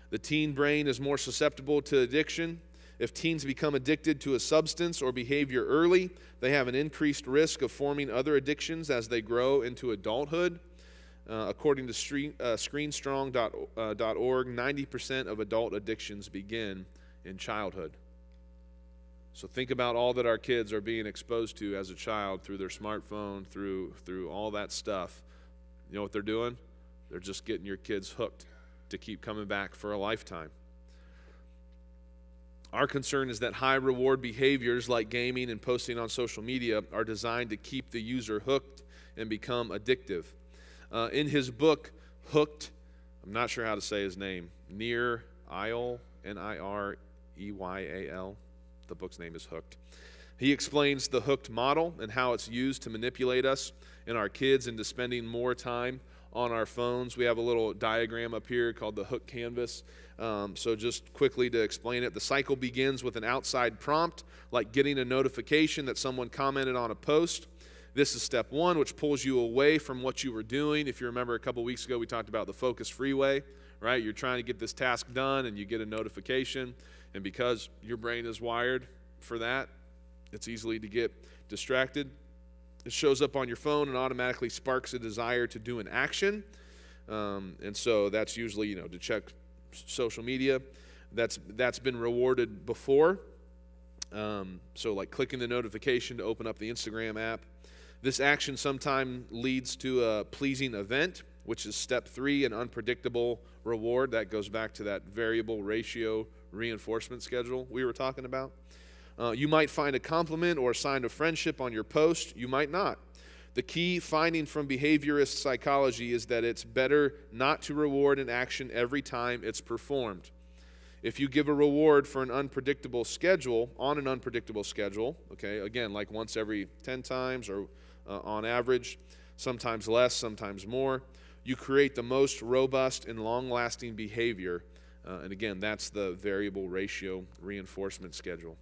The teen brain is more susceptible to addiction. If teens become addicted to a substance or behavior early, they have an increased risk of forming other addictions as they grow into adulthood. According to screenstrong.org, 90% of adult addictions begin in childhood. So think about all that our kids are being exposed to as a child through their smartphone, through all that stuff. You know what they're doing? They're just getting your kids hooked to keep coming back for a lifetime. Our concern is that high reward behaviors like gaming and posting on social media are designed to keep the user hooked and become addictive. In his book, Hooked, I'm not sure how to say his name, Nir Eyal, Nireyal, the book's name is Hooked. He explains the hooked model and how it's used to manipulate us and our kids into spending more time on our phones. We have a little diagram up here called the hook canvas. So just quickly to explain it, the cycle begins with an outside prompt, like getting a notification that someone commented on a post. This is step 1, which pulls you away from what you were doing. If you remember a couple weeks ago, we talked about the focus freeway, right? You're trying to get this task done and you get a notification. And because your brain is wired for that, it's easily to get distracted. It shows up on your phone and automatically sparks a desire to do an action. And so that's usually, to check social media. That's been rewarded before. So like clicking the notification to open up the Instagram app. This action sometimes leads to a pleasing event, which is step 3, an unpredictable reward. That goes back to that variable ratio reinforcement schedule we were talking about. You might find a compliment or a sign of friendship on your post. You might not. The key finding from behaviorist psychology is that it's better not to reward an action every time it's performed. If you give a reward for an unpredictable schedule, okay, again, like once every 10 times or on average, sometimes less, sometimes more, you create the most robust and long-lasting behavior. And again, that's the variable ratio reinforcement schedule.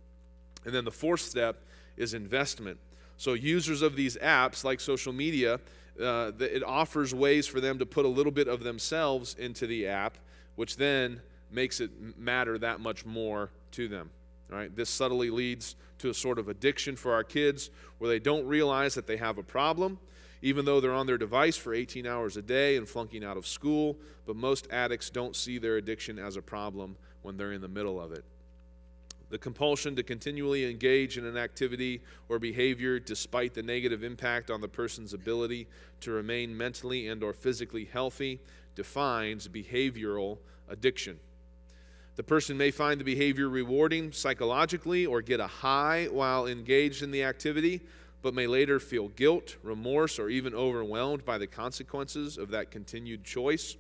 And then the 4th step is investment. So users of these apps, like social media, it offers ways for them to put a little bit of themselves into the app, which then makes it matter that much more to them. Right? This subtly leads to a sort of addiction for our kids where they don't realize that they have a problem, even though they're on their device for 18 hours a day and flunking out of school. But most addicts don't see their addiction as a problem when they're in the middle of it. The compulsion to continually engage in an activity or behavior despite the negative impact on the person's ability to remain mentally and or physically healthy defines behavioral addiction. The person may find the behavior rewarding psychologically or get a high while engaged in the activity, but may later feel guilt, remorse, or even overwhelmed by the consequences of that continued choice.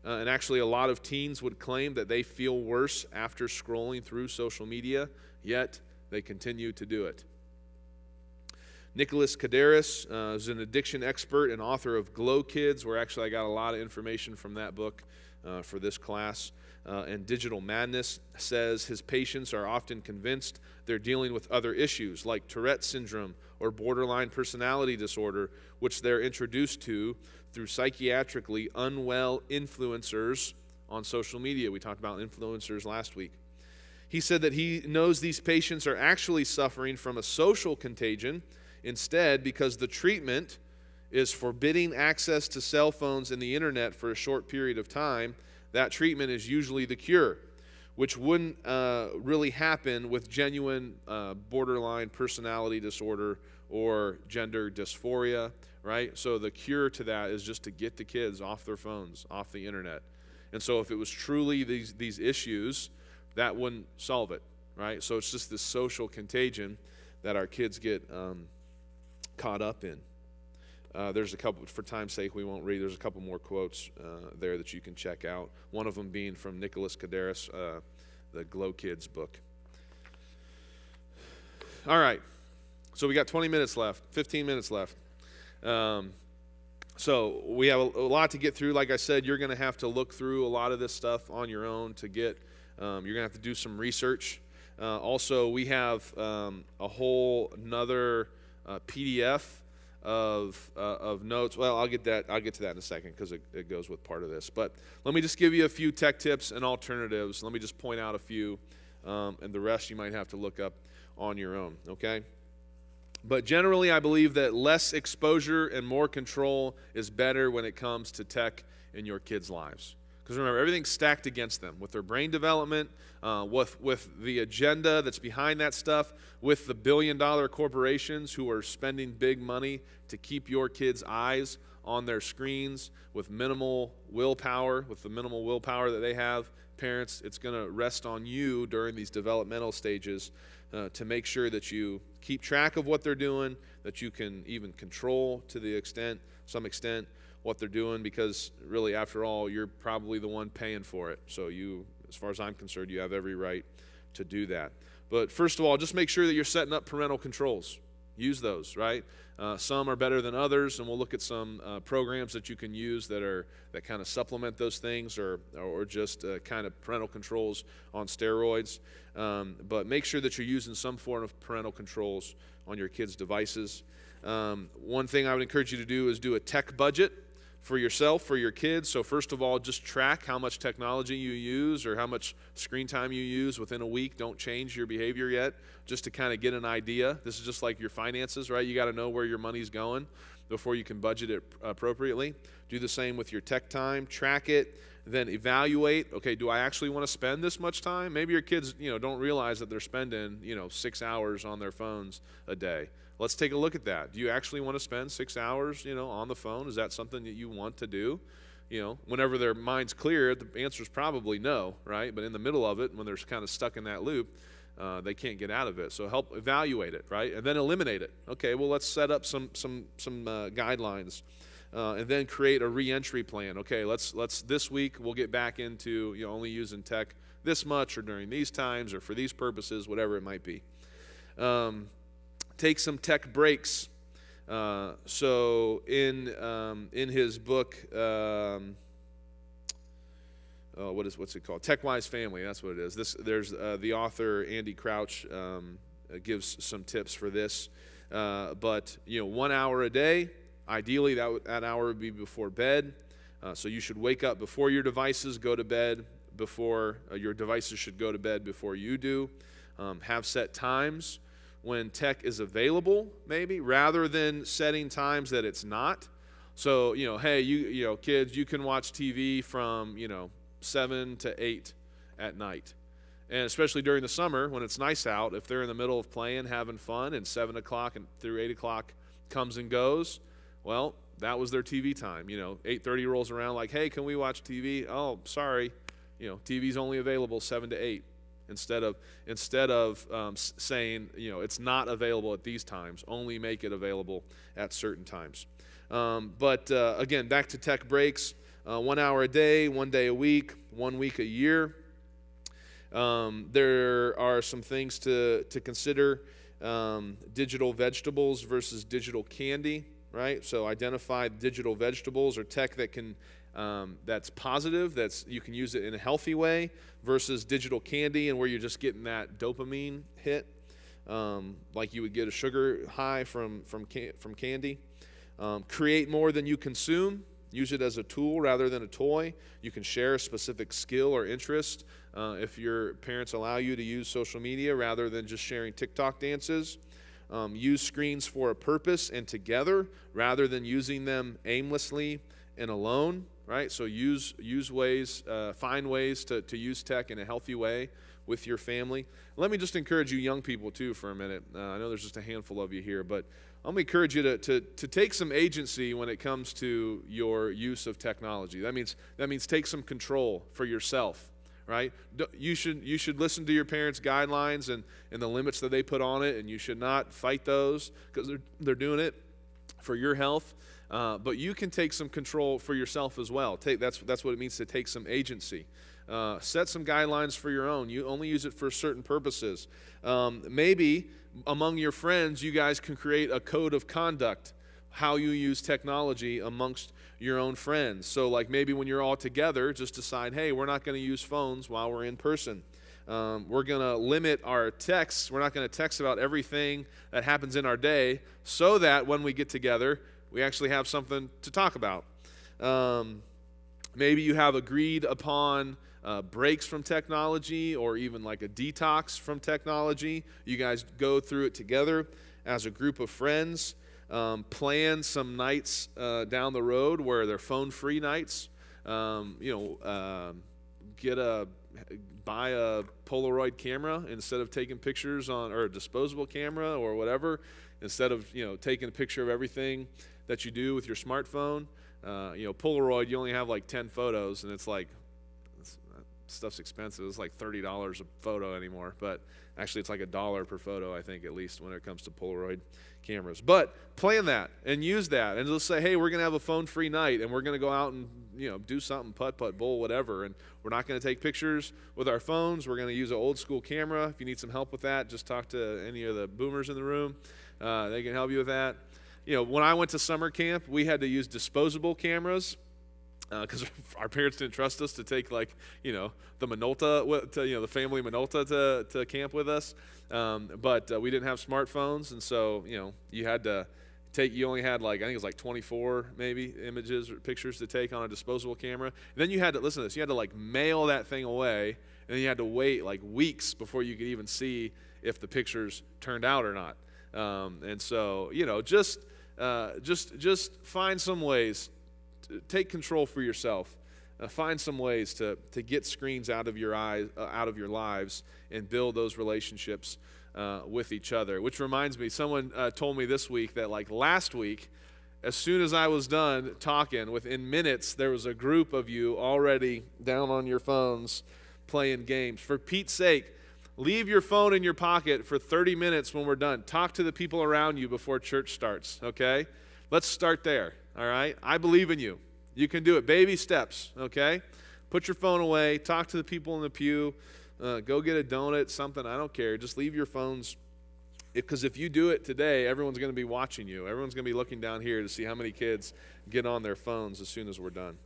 And actually, a lot of teens would claim that they feel worse after scrolling through social media, yet they continue to do it. Nicholas Kadaris is an addiction expert and author of Glow Kids, where actually I got a lot of information from that book for this class. And Digital Madness says his patients are often convinced they're dealing with other issues like Tourette syndrome or borderline personality disorder, which they're introduced to through psychiatrically unwell influencers on social media. We talked about influencers last week. He said that he knows these patients are actually suffering from a social contagion instead because the treatment is forbidding access to cell phones and the internet for a short period of time. That treatment is usually the cure, which wouldn't really happen with genuine borderline personality disorder or gender dysphoria, right? So the cure to that is just to get the kids off their phones, off the internet. And so if it was truly these issues, that wouldn't solve it, right? So it's just this social contagion that our kids get caught up in. There's a couple, for time's sake, we won't read. There's a couple more quotes there that you can check out. One of them being from Nicholas Kadaris, the Glow Kids book. All right. So we got 20 minutes left, 15 minutes left. So we have a lot to get through. Like I said, you're going to have to look through a lot of this stuff on your own to get, you're going to have to do some research. Also, we have a whole another PDF of notes. Well, I'll get to that in a second because it goes with part of this. But let me just give you a few tech tips and alternatives. Let me just point out a few, and the rest you might have to look up on your own, okay? But generally, I believe that less exposure and more control is better when it comes to tech in your kids' lives. Because remember, everything's stacked against them with their brain development, with the agenda that's behind that stuff, with the billion-dollar corporations who are spending big money to keep your kids' eyes on their screens with minimal willpower, with the minimal willpower that they have. Parents, it's going to rest on you during these developmental stages to make sure that you keep track of what they're doing, that you can even control to some extent, what they're doing, because really, after all, you're probably the one paying for it. So you, as far as I'm concerned, you have every right to do that. But first of all, just make sure that you're setting up parental controls. Use those, right? Some are better than others, and we'll look at some programs that you can use that kind of supplement those things, or just kind of parental controls on steroids. But make sure that you're using some form of parental controls on your kids' devices. One thing I would encourage you to do is do a tech budget for yourself, for your kids. So first of all, just track how much technology you use or how much screen time you use within a week. Don't change your behavior yet, just to kind of get an idea. This is just like your finances, right? You got to know where your money's going before you can budget it appropriately. Do the same with your tech time. Track it. then evaluate, okay, do I actually want to spend this much time? Maybe your kids, don't realize that they're spending, 6 hours on their phones a day. Let's take a look at that. Do you actually want to spend 6 hours, on the phone? Is that something that you want to do? Whenever their mind's clear, the answer is probably no, right? But in the middle of it, when they're kind of stuck in that loop, they can't get out of it. So help evaluate it, right? And then eliminate it. Okay, well, let's set up some guidelines. And then create a re-entry plan. Okay, let's this week we'll get back into only using tech this much or during these times or for these purposes, whatever it might be. Take some tech breaks. So in his book, what's it called? TechWise Family. That's what it is. There's the author Andy Crouch gives some tips for this. But 1 hour a day. Ideally, that hour would be before bed. So you should wake up before your devices go to bed, before your devices should go to bed before you do. Have set times when tech is available, maybe, rather than setting times that it's not. So, hey, kids, you can watch TV from, 7 to 8 at night. And especially during the summer when it's nice out, if they're in the middle of playing, having fun, and 7 o'clock and through 8 o'clock comes and goes, well, that was their TV time. 8:30 rolls around like, hey, can we watch TV? Oh, sorry. TV's only available 7 to 8. Instead of saying, it's not available at these times, only make it available at certain times. But again, back to tech breaks. 1 hour a day, 1 day a week, 1 week a year. There are some things to consider. Digital vegetables versus digital candy. Right, so identify digital vegetables or tech that can that's positive, you can use it in a healthy way, versus digital candy and where you're just getting that dopamine hit, like you would get a sugar high from candy. Create more than you consume. Use it as a tool rather than a toy. You can share a specific skill or interest if your parents allow you to use social media rather than just sharing TikTok dances. Use screens for a purpose and together rather than using them aimlessly and alone, right? So find ways to use tech in a healthy way with your family. Let me just encourage you young people too for a minute. I know there's just a handful of you here, but I'm going to encourage you to take some agency when it comes to your use of technology. That means take some control for yourself. Right? You should listen to your parents' guidelines and the limits that they put on it, and you should not fight those because they're doing it for your health. But you can take some control for yourself as well. That's what it means to take some agency. Set some guidelines for your own. You only use it for certain purposes. Maybe among your friends, you guys can create a code of conduct, how you use technology amongst your own friends. So like maybe when you're all together, just decide, hey, we're not going to use phones while we're in person. We're going to limit our texts. We're not going to text about everything that happens in our day so that when we get together, we actually have something to talk about. Maybe you have agreed upon breaks from technology or even like a detox from technology. You guys go through it together as a group of friends. Plan some nights down the road where they're phone-free nights. Buy a Polaroid camera instead of taking pictures or a disposable camera or whatever. Instead of taking a picture of everything that you do with your smartphone. Polaroid, you only have like 10 photos, and it's like stuff's expensive. It's like $30 a photo anymore, but actually it's like $1 per photo, I think, at least when it comes to Polaroid cameras. But plan that and use that, and just say, hey, we're going to have a phone-free night, and we're going to go out and do something, putt, bowl, whatever, and we're not going to take pictures with our phones. We're going to use an old-school camera. If you need some help with that, just talk to any of the boomers in the room. They can help you with that. When I went to summer camp, we had to use disposable cameras. Because our parents didn't trust us to take the Minolta, the family Minolta to camp with us, but we didn't have smartphones, and so you had to take. You only had I think it was 24 maybe images or pictures to take on a disposable camera. And then you had to listen to this. You had to mail that thing away, and then you had to wait weeks before you could even see if the pictures turned out or not. And so just find some ways. Take control for yourself Find some ways to get screens out of your eyes, out of your lives, and build those relationships with each other. Which reminds me, someone told me this week that like last week, as soon as I was done talking, within minutes, there was a group of you already down on your phones playing games. For Pete's sake, leave your phone in your pocket for 30 minutes when we're done. Talk to the people around you before church starts, okay? Let's start there, all right? I believe in you. You can do it. Baby steps, okay? Put your phone away. Talk to the people in the pew. Go get a donut, something. I don't care. Just leave your phones. Because if you do it today, everyone's going to be watching you. Everyone's going to be looking down here to see how many kids get on their phones as soon as we're done.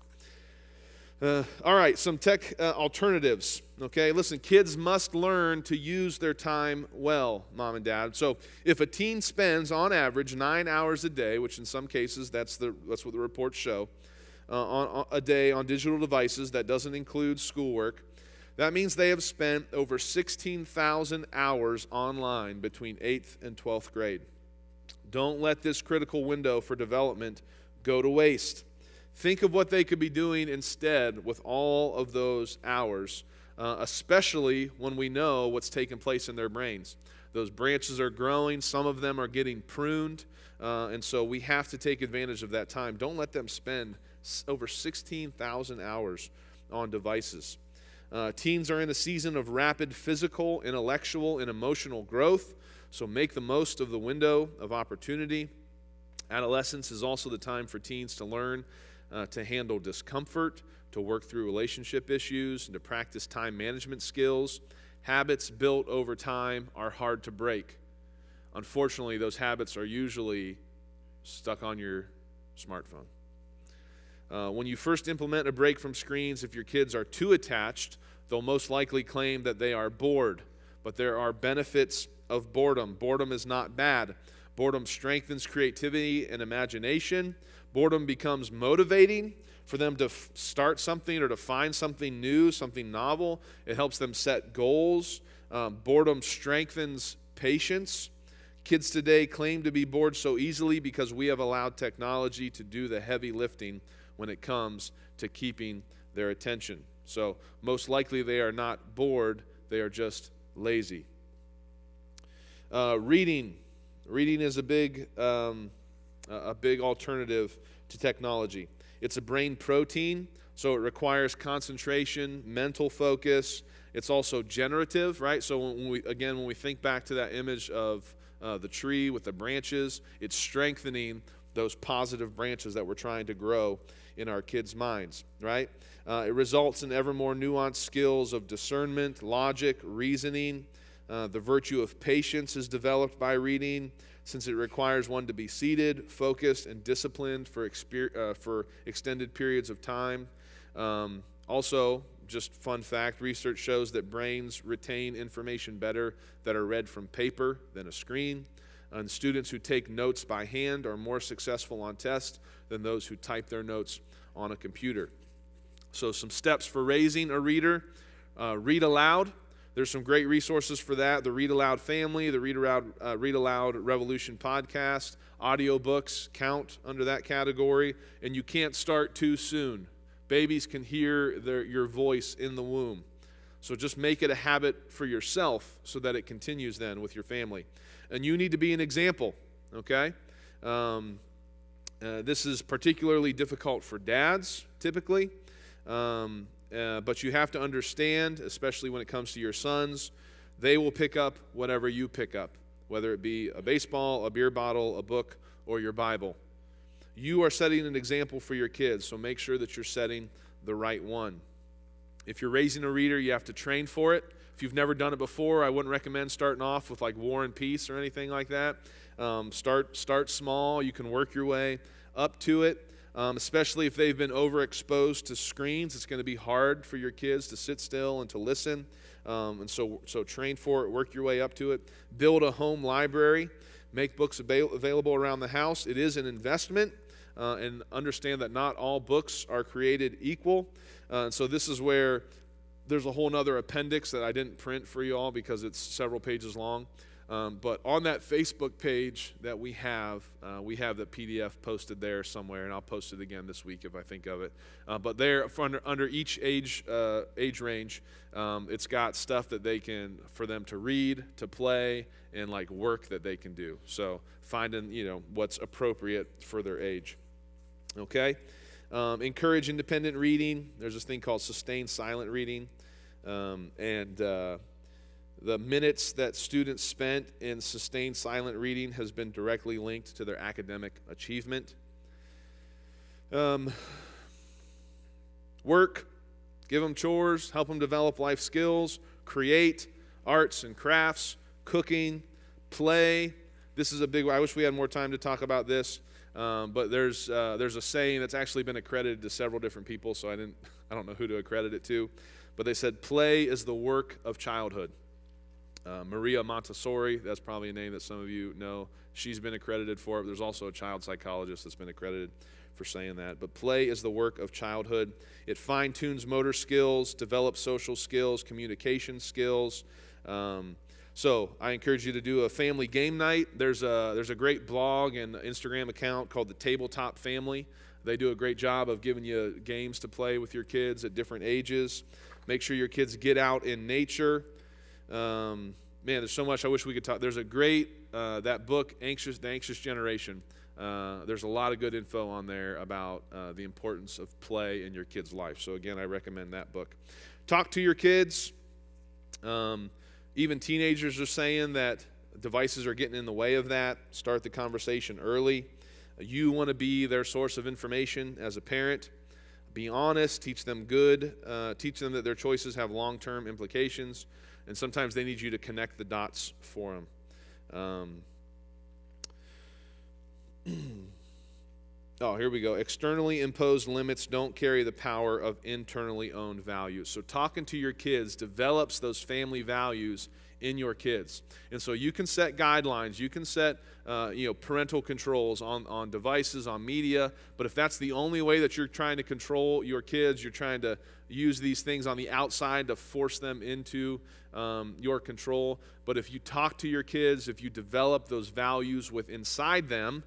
All right, some tech alternatives, okay? Listen, kids must learn to use their time well, mom and dad. So if a teen spends, on average, 9 hours a day, which in some cases that's what the reports show, on a day on digital devices, that doesn't include schoolwork, that means they have spent over 16,000 hours online between 8th and 12th grade. Don't let this critical window for development go to waste. Think of what they could be doing instead with all of those hours, especially when we know what's taking place in their brains. Those branches are growing. Some of them are getting pruned, and so we have to take advantage of that time. Don't let them spend over 16,000 hours on devices. Teens are in a season of rapid physical, intellectual, and emotional growth, so make the most of the window of opportunity. Adolescence is also the time for teens to learn to handle discomfort, to work through relationship issues, and to practice time management skills. Habits built over time are hard to break. Unfortunately, those habits are usually stuck on your smartphone. When you first implement a break from screens, if your kids are too attached, they'll most likely claim that they are bored. But there are benefits of boredom. Boredom is not bad. Boredom strengthens creativity and imagination. Boredom becomes motivating for them to start something or to find something new, something novel. It helps them set goals. Boredom strengthens patience. Kids today claim to be bored so easily because we have allowed technology to do the heavy lifting when it comes to keeping their attention. So most likely they are not bored, they are just lazy. Reading is a big alternative to technology. It's a brain protein, so it requires concentration, mental focus. It's also generative, right? So when we think back to that image of the tree with the branches, it's strengthening those positive branches that we're trying to grow in our kids' minds, right? It results in ever more nuanced skills of discernment, logic, reasoning. The virtue of patience is developed by reading, since it requires one to be seated, focused, and disciplined for extended periods of time. Also, just fun fact, research shows that brains retain information better that are read from paper than a screen. And students who take notes by hand are more successful on tests than those who type their notes on a computer. So some steps for raising a reader. Read aloud. There's some great resources for that. The Read Aloud Family, the Read Aloud Revolution podcast, audiobooks count under that category. And you can't start too soon. Babies can hear your voice in the womb. So just make it a habit for yourself so that it continues then with your family. And you need to be an example, okay? This is particularly difficult for dads, typically. But you have to understand, especially when it comes to your sons, they will pick up whatever you pick up, whether it be a baseball, a beer bottle, a book, or your Bible. You are setting an example for your kids, so make sure that you're setting the right one. If you're raising a reader, you have to train for it. If you've never done it before, I wouldn't recommend starting off with like War and Peace or anything like that. Start small. You can work your way up to it, especially if they've been overexposed to screens. It's going to be hard for your kids to sit still and to listen. And so train for it. Work your way up to it. Build a home library. Make books available around the house. It is an investment. And understand that not all books are created equal. So this is where there's a whole other appendix that I didn't print for you all because it's several pages long. But on that Facebook page that we have the PDF posted there somewhere, and I'll post it again this week if I think of it. But there, under each age range, it's got stuff that for them to read, to play, and like work that they can do. So finding what's appropriate for their age. Okay, encourage independent reading. There's this thing called sustained silent reading, the minutes that students spent in sustained silent reading has been directly linked to their academic achievement. Work, give them chores, help them develop life skills, create arts and crafts, cooking, play. This is a big one. I wish we had more time to talk about this, but there's a saying that's actually been accredited to several different people, so I don't know who to accredit it to, but they said play is the work of childhood. Maria Montessori, that's probably a name that some of you know. She's been accredited for it. There's also a child psychologist that's been accredited for saying that. But play is the work of childhood. It fine-tunes motor skills, develops social skills, communication skills. So I encourage you to do a family game night. There's a great blog and Instagram account called The Tabletop Family. They do a great job of giving you games to play with your kids at different ages. Make sure your kids get out in nature. Man, there's so much I wish we could talk. There's a great, that book, The Anxious Generation. There's a lot of good info on there about the importance of play in your kid's life. So again, I recommend that book. Talk to your kids. Even teenagers are saying that devices are getting in the way of that. Start the conversation early. You want to be their source of information as a parent. Be honest. Teach them teach them that their choices have long-term implications. And sometimes they need you to connect the dots for them. Here we go. Externally imposed limits don't carry the power of internally owned values. So talking to your kids develops those family values in your kids. And so you can set guidelines. You can set parental controls on devices, on media. But if that's the only way that you're trying to control your kids, you're trying to use these things on the outside to force them into your control. But if you talk to your kids, if you develop those values inside them,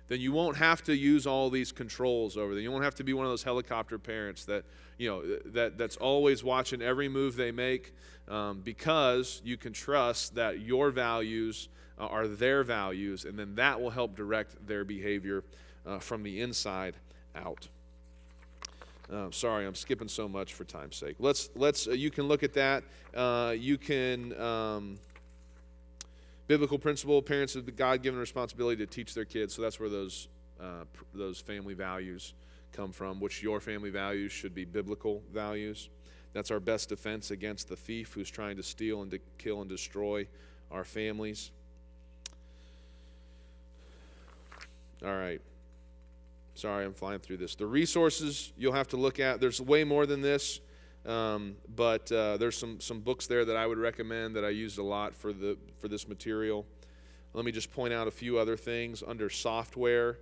then you won't have to use all these controls over them. You won't have to be one of those helicopter parents that's always watching every move they make, because you can trust that your values are their values, and then that will help direct their behavior from the inside out. Sorry, I'm skipping so much for time's sake. You can look at that. You can. Biblical principle, parents have the God-given responsibility to teach their kids, so that's where those family values come from, which your family values should be biblical values. That's our best defense against the thief who's trying to steal and to kill and destroy our families. All right. Sorry, I'm flying through this. The resources you'll have to look at, there's way more than this. But there's some books there that I would recommend that I used a lot for this material. Let me just point out a few other things under software.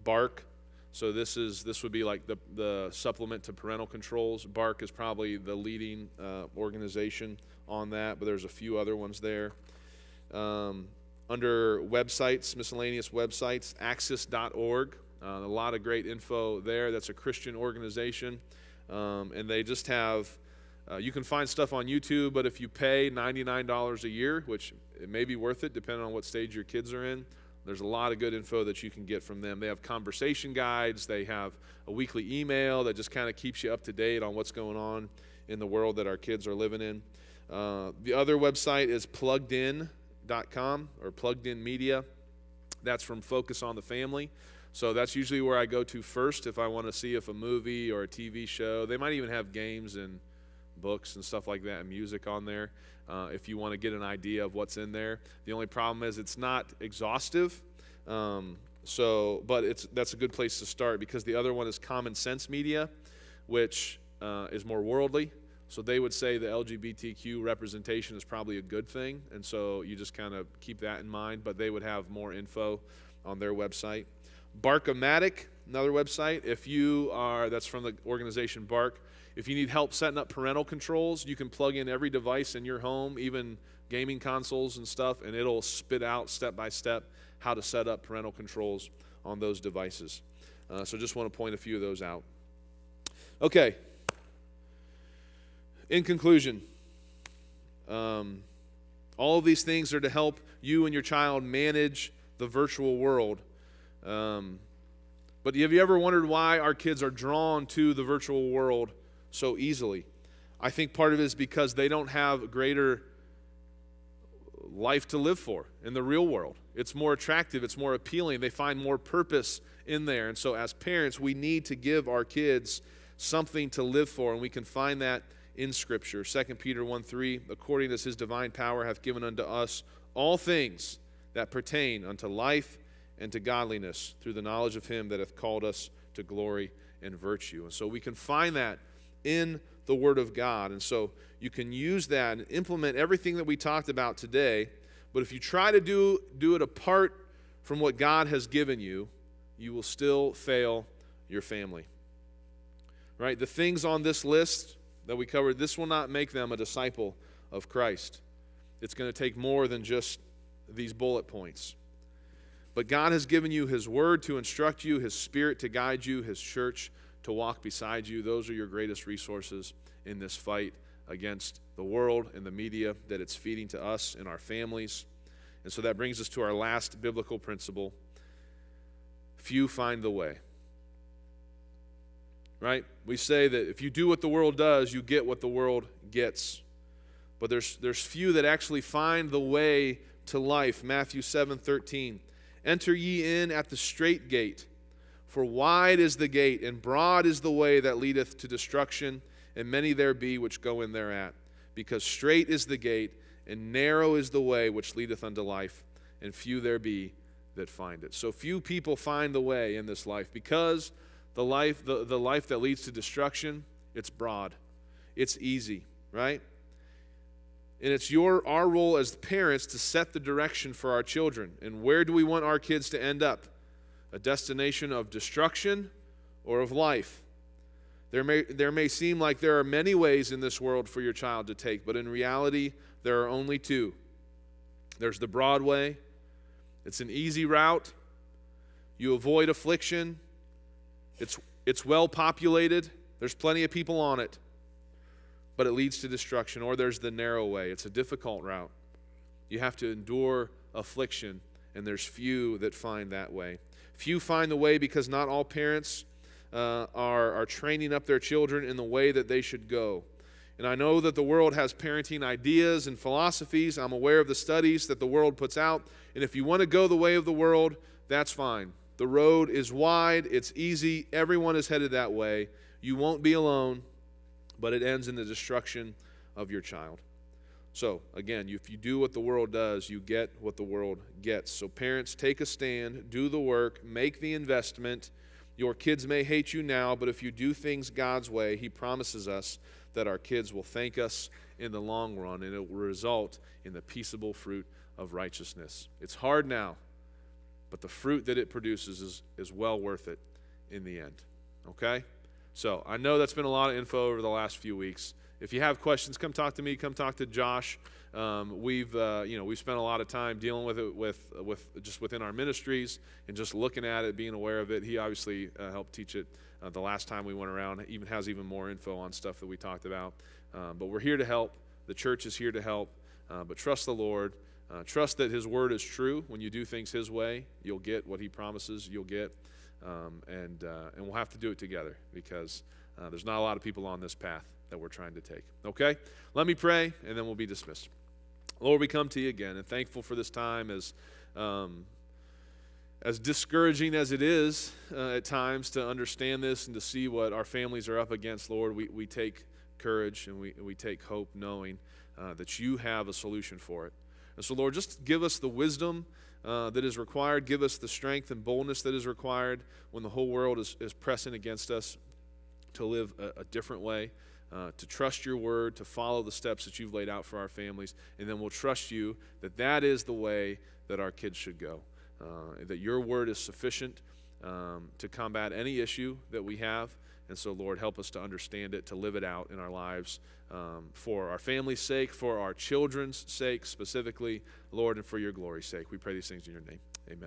Bark. So this would be like the supplement to parental controls. Bark is probably the leading organization on that, but there's a few other ones there. Under websites, miscellaneous websites, axis.org. A lot of great info there. That's a Christian organization. And they just have, you can find stuff on YouTube, but if you pay $99 a year, which it may be worth it depending on what stage your kids are in, there's a lot of good info that you can get from them. They have conversation guides. They have a weekly email that just kind of keeps you up to date on what's going on in the world that our kids are living in. The other website is pluggedin.com or Plugged In Media. That's from Focus on the Family. So that's usually where I go to first if I want to see if a movie or a TV show. They might even have games and books and stuff like that and music on there if you want to get an idea of what's in there. The only problem is it's not exhaustive, but that's a good place to start, because the other one is Common Sense Media, which is more worldly. So they would say the LGBTQ representation is probably a good thing, and so you just kind of keep that in mind, but they would have more info on their website. Bark-O-Matic, another website. That's from the organization Bark. If you need help setting up parental controls, you can plug in every device in your home, even gaming consoles and stuff, and it'll spit out step by step how to set up parental controls on those devices. So just want to point a few of those out. Okay. In conclusion, all of these things are to help you and your child manage the virtual world. But have you ever wondered why our kids are drawn to the virtual world so easily? I think part of it is because they don't have greater life to live for in the real world. It's more attractive, it's more appealing. They find more purpose in there. And so as parents, we need to give our kids something to live for, and we can find that in Scripture. 2 Peter 1:3, according as his divine power hath given unto us all things that pertain unto life and to godliness through the knowledge of him that hath called us to glory and virtue. And so we can find that in the Word of God. And so you can use that and implement everything that we talked about today. But if you try to do it apart from what God has given you, you will still fail your family. Right? The things on this list that we covered, this will not make them a disciple of Christ. It's going to take more than just these bullet points. But God has given you his word to instruct you, his spirit to guide you, his church to walk beside you. Those are your greatest resources in this fight against the world and the media that it's feeding to us and our families. And so that brings us to our last biblical principle. Few find the way. Right? We say that if you do what the world does, you get what the world gets. But there's few that actually find the way to life. Matthew 7:13. Enter ye in at the strait gate, for wide is the gate, and broad is the way that leadeth to destruction, and many there be which go in thereat. Because strait is the gate, and narrow is the way which leadeth unto life, and few there be that find it. So few people find the way in this life, because the life that leads to destruction, it's broad. It's easy, right? And it's our role as parents to set the direction for our children. And where do we want our kids to end up? A destination of destruction or of life? There may seem like there are many ways in this world for your child to take, but in reality, there are only two. There's the broad way. It's an easy route. You avoid affliction. It's well populated. There's plenty of people on it. But it leads to destruction. Or there's the narrow way. It's a difficult route. You have to endure affliction, and there's few that find that way. Few find the way because not all parents are training up their children in the way that they should go. And I know that the world has parenting ideas and philosophies. I'm aware of the studies that the world puts out. And if you want to go the way of the world, that's fine. The road is wide. It's easy. Everyone is headed that way. You won't be alone. But it ends in the destruction of your child. So, again, if you do what the world does, you get what the world gets. So, parents, take a stand, do the work, make the investment. Your kids may hate you now, but if you do things God's way, he promises us that our kids will thank us in the long run, and it will result in the peaceable fruit of righteousness. It's hard now, but the fruit that it produces is well worth it in the end. Okay? So I know that's been a lot of info over the last few weeks. If you have questions, come talk to me. Come talk to Josh. We've spent a lot of time dealing with it with just within our ministries and just looking at it, being aware of it. He obviously helped teach it the last time we went around. Even has even more info on stuff that we talked about. But we're here to help. The church is here to help. But trust the Lord. Trust that his word is true. When you do things his way, you'll get what he promises you'll get. And we'll have to do it together because there's not a lot of people on this path that we're trying to take. Okay? Let me pray, and then we'll be dismissed. Lord, we come to you again, and thankful for this time as discouraging as it is at times to understand this and to see what our families are up against. Lord, we take courage and we take hope knowing that you have a solution for it. And so, Lord, just give us the wisdom that is required. Give us the strength and boldness that is required when the whole world is pressing against us to live a different way, to trust your word, to follow the steps that you've laid out for our families, and then we'll trust you that is the way that our kids should go, that your word is sufficient to combat any issue that we have, And so, Lord, help us to understand it, to live it out in our lives for our family's sake, for our children's sake specifically, Lord, and for your glory's sake. We pray these things in your name. Amen.